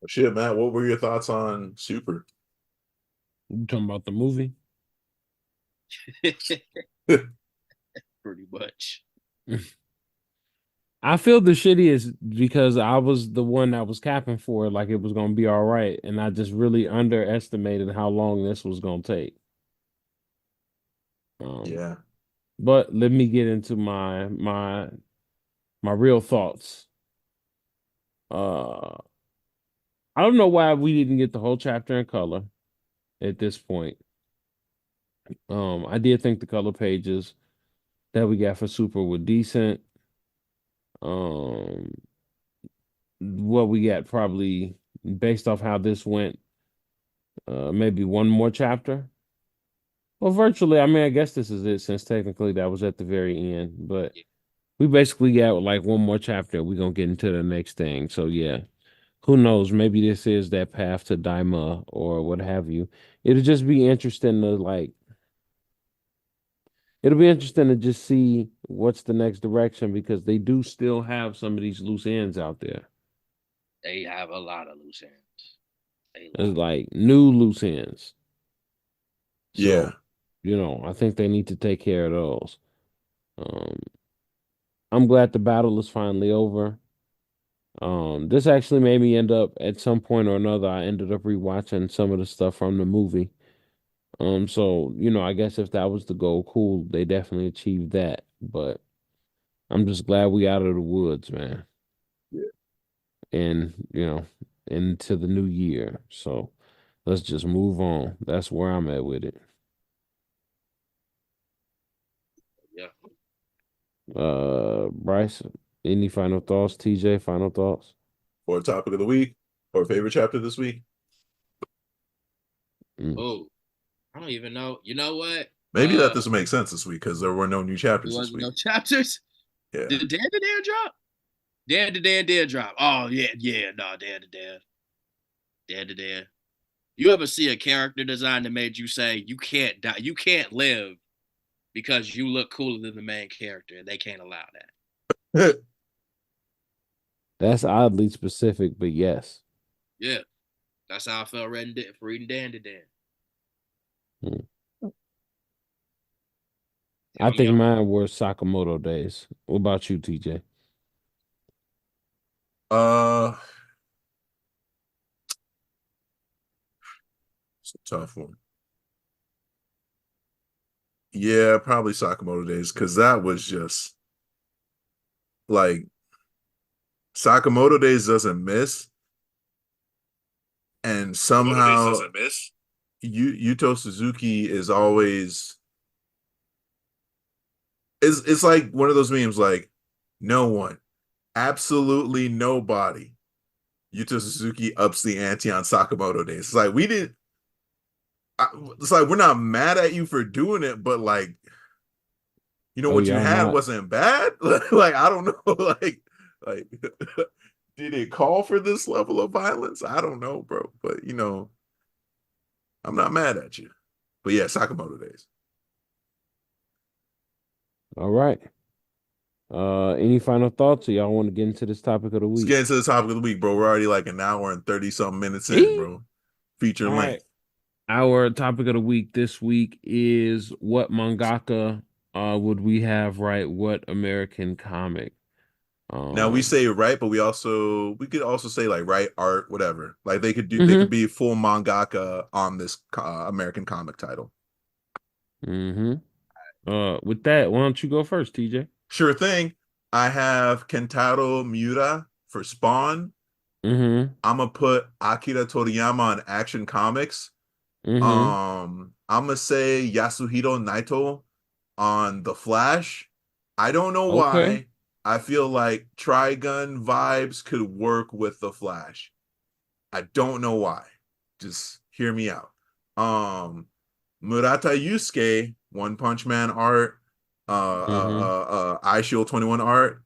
Well, shit, Matt, what were your thoughts on Super? You talking about the movie? it. Pretty much. I feel the shittiest because I was the one that was capping for it like it was gonna be all right, and I just really underestimated how long this was gonna take. Um, Yeah. but let me get into my real thoughts. Uh, I don't know why we didn't get the whole chapter in color at this point. I did think the color pages that we got for Super were decent. Um, what we got probably based off how this went, maybe one more chapter. Well, virtually, I mean, I guess this is it since technically that was at the very end, but we basically got like one more chapter. We're gonna get into the next thing. So yeah, who knows? Maybe this is that path to Daima or what have you. It'll just be interesting to like it'll be interesting to just see what's the next direction because they do still have some of these loose ends out there. They have a lot of loose ends. A It's lot. like new loose ends. Yeah. So, I think they need to take care of those. Um, I'm glad the battle is finally over. This actually made me end up at some point or another. I ended up rewatching some of the stuff from the movie. So I guess if that was the goal, cool. They definitely achieved that. But I'm just glad we out of the woods, man. Yeah. And into the new year. So let's just move on. That's where I'm at with it. Yeah. Bryce, any final thoughts? TJ, final thoughts? Or topic of the week or favorite chapter this week. Mm. Oh, I don't even know. You know what? Maybe that doesn't make sense this week because there were no new There chapters this wasn't week. no chapters. Yeah. Did Dan to Dan drop? Dan to Dan did drop. Oh yeah, yeah, no, Dan to Dan. Dan to Dan. You ever see a character design that made you say you can't die, you can't live because you look cooler than the main character, and they can't allow that. That's oddly specific, but yes. Yeah, that's how I felt reading Dan to Dan. Mm. I Yo, think yo. mine were Sakamoto Days. What about you, TJ? uh it's a tough one. Yeah, probably Sakamoto Days, because that was just like Sakamoto Days doesn't miss, and somehow Yuto Suzuki is always it's like one of those memes like no one, absolutely nobody. Yuto Suzuki ups the ante on Sakamoto Days. It's like it's like we're not mad at you for doing it, but like Oh, what you y'all had not? wasn't bad. Like I don't know, like did it call for this level of violence? I don't know, bro. But I'm not mad at you. But yeah, Sakamoto Days. All right. Any final thoughts, or y'all want to get into this topic of the Let's week? get into the topic of the week, bro. We're already like an hour and 30 something minutes in, Eh? bro. Feature All right. length. Our topic of the week this week is what mangaka would we have write what American comic? Now we Um, say right, but we could also say like right art, whatever. Like they mm-hmm, could be full mangaka on this American comic title. mm-hmm. With that, why don't you go first, TJ? Sure thing. I have Kentaro Miura for Spawn. Mm-hmm. I'm gonna put Akira Toriyama on Action Comics. Mm-hmm. I'm gonna say Yasuhiro Naito on The Flash. I don't know Okay. why. I feel like Trigun vibes could work with The Flash. I don't know why. Just hear me out. Um, Murata Yusuke, One Punch Man art, Mm-hmm. Eye Shield 21 art.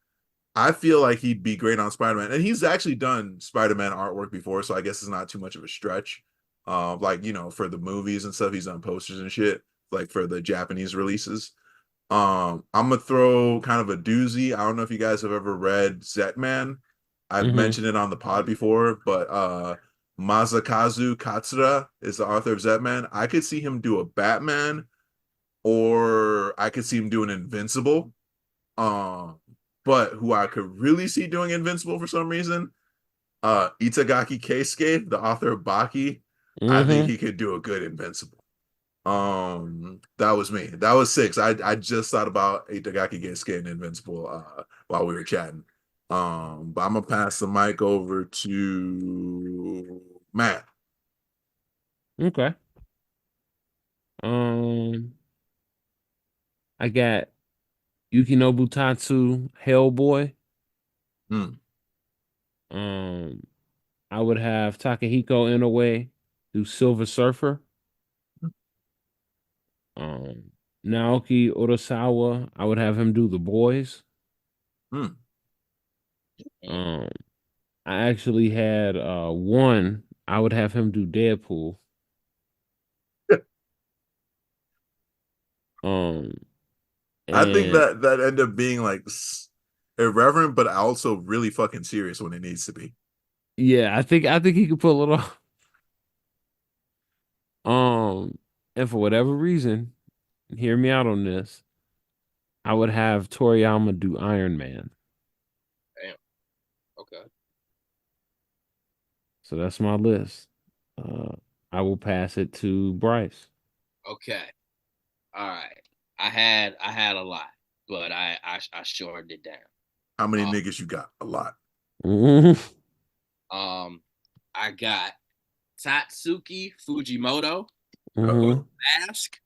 I feel like he'd be great on Spider-Man. And he's actually done Spider-Man artwork before, so I guess it's not too much of a stretch. Like, for the movies and stuff, he's done posters and shit, like for the Japanese releases. I'm gonna throw kind of a doozy. I don't know if you guys have ever read Zetman. I've Mm-hmm. mentioned it on the pod before, but Masakazu Katsura is the author of Zetman. I could see him do a Batman, or I could see him do an Invincible. Um, But who I could really see doing Invincible for some reason, Itagaki Keisuke, the author of Baki. I think he could do a good Invincible. That was me. That was 6. I just thought about Itagaki Keisuke and Invincible while we were chatting. But I'm gonna pass the mic over to Matt. Okay. I got Yukinobu Tatsu, Hellboy. I would have Takahiko Inoue do Silver Surfer. Naoki Urasawa, I would have him do The Boys. I actually had one. I would have him do Deadpool. I think that ended up being like irreverent, but also really fucking serious when it needs to be. Yeah, I think he could pull it off. And for whatever reason, hear me out on this. I would have Toriyama do Iron Man. Damn. Okay. So that's my list. I will pass it to Bryce. Okay. All right. I had a lot, but I shortened it down. How many niggas you got? A lot. I got Tatsuki Fujimoto. Mask.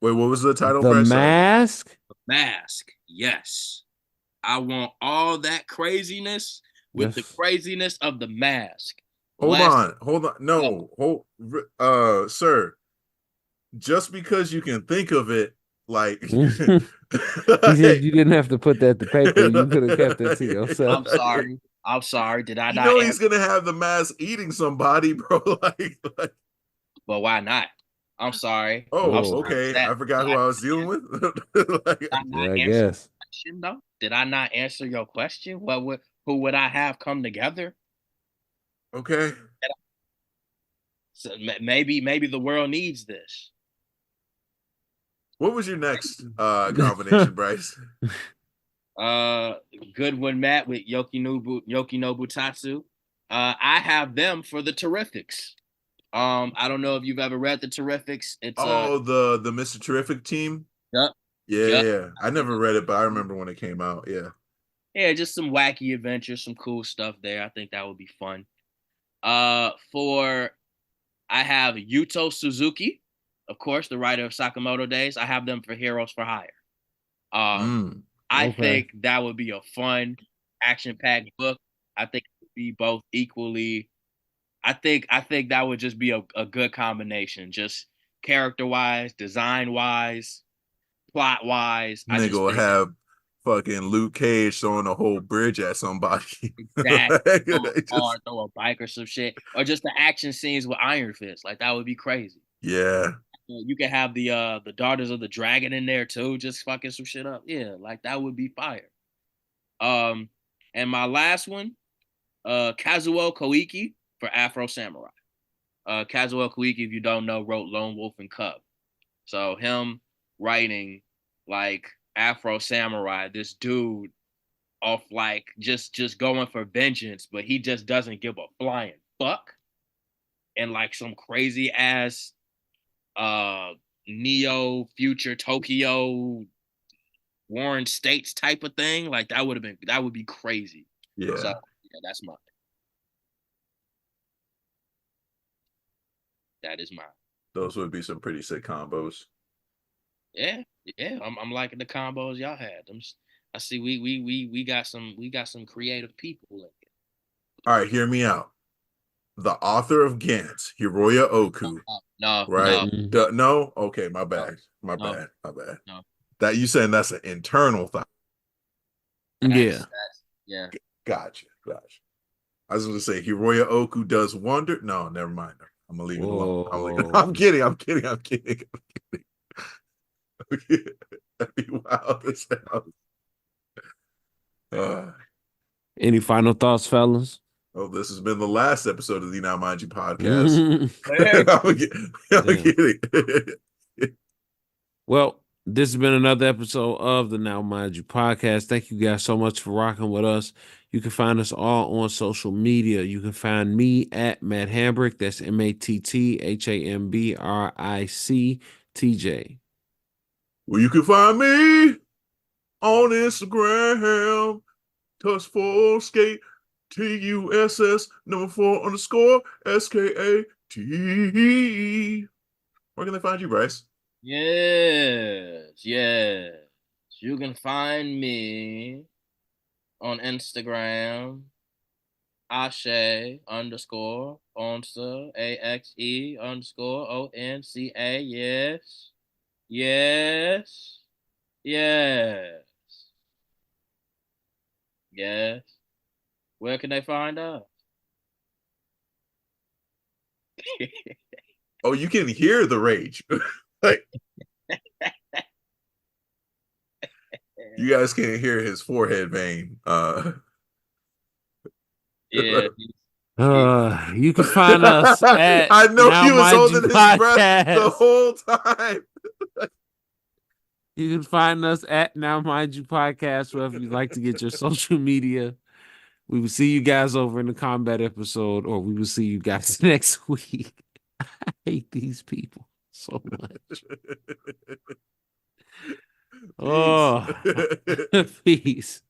Wait, what was the title? The Mask? The Mask. Yes. I want all that craziness with the craziness of the Mask. Hold on. No, sir. Just because you can think of it, like he said you didn't have to put that to paper. You could have kept it to yourself. I'm sorry. Did I you not? You know he's gonna have the Mask eating somebody, bro. like. But why not? I'm sorry. Okay. I forgot who I was dealing with. I guess. Question, though? Did I not answer your question? Who would I have come together? Okay. So maybe the world needs this. What was your next combination, Bryce? Goodwin Matt with Yokinobu Tatsu. I have them for the Terrifics. I don't know if you've ever read the Terrifics. It's the Mr. Terrific team. Yep. Yeah. I never read it, but I remember when it came out. Yeah. Yeah, just some wacky adventures, some cool stuff there. I think that would be fun. I have Yuto Suzuki, of course, the writer of Sakamoto Days. I have them for Heroes for Hire. I think that would be a fun, action-packed book. I think it would be both equally. I think that would just be a good combination, just character-wise, design-wise, plot-wise. Nigga will have fucking Luke Cage throwing a whole bridge at somebody. Exactly. Or throw a bike or some shit. Or just the action scenes with Iron Fist. Like, that would be crazy. Yeah. You could have the Daughters of the Dragon in there too, just fucking some shit up. Yeah, like that would be fire. And my last one, Kazuo Koike for Afro Samurai. Kazuo Koike, if you don't know, wrote Lone Wolf and Cub. So him writing like Afro Samurai, this dude off like just going for vengeance, but he just doesn't give a flying fuck. And like some crazy ass Neo future Tokyo Warren States type of thing, like that would be crazy. Yeah. So that's mine. That is mine. Those would be some pretty sick combos. Yeah. I'm liking the combos y'all had. I see we got some creative people in it. All right, hear me out. The author of Gantz, Hiroya Oku. No. Right? No? Okay, my bad. My bad. No. That you saying that's an internal thought. Yeah. Yeah. Gotcha. I was gonna say Hiroya Oku does wonder. No, never mind. I'm gonna leave it alone. I'm kidding. That'd be wild as hell. Any final thoughts, fellas? Oh, this has been the last episode of the Now Mind You podcast. I'm kidding. Well, This has been another episode of the Now Mind You podcast. Thank you guys so much for rocking with us. You can find us all on social media. You can find me at Matt Hambrick. That's MATTHAMBRICTJ. Well, you can find me on Instagram. Tuss 4 skate TUSS number 4 _SKAT. Where can they find you, Bryce? Yes. You can find me on Instagram, Ashe _ Onsa AXE _ ONCA. Yes. Where can they find us? Oh, you can hear the rage. Like, you guys can't hear his forehead vein. Yeah. You can find us at I know Now he was Mind You holding his breath the podcast. whole time. You can find us at Now Mind You podcast wherever you'd like to get your social media. We will see you guys over in the combat episode, or we will see you guys next week. I hate these people so much. Oh, peace.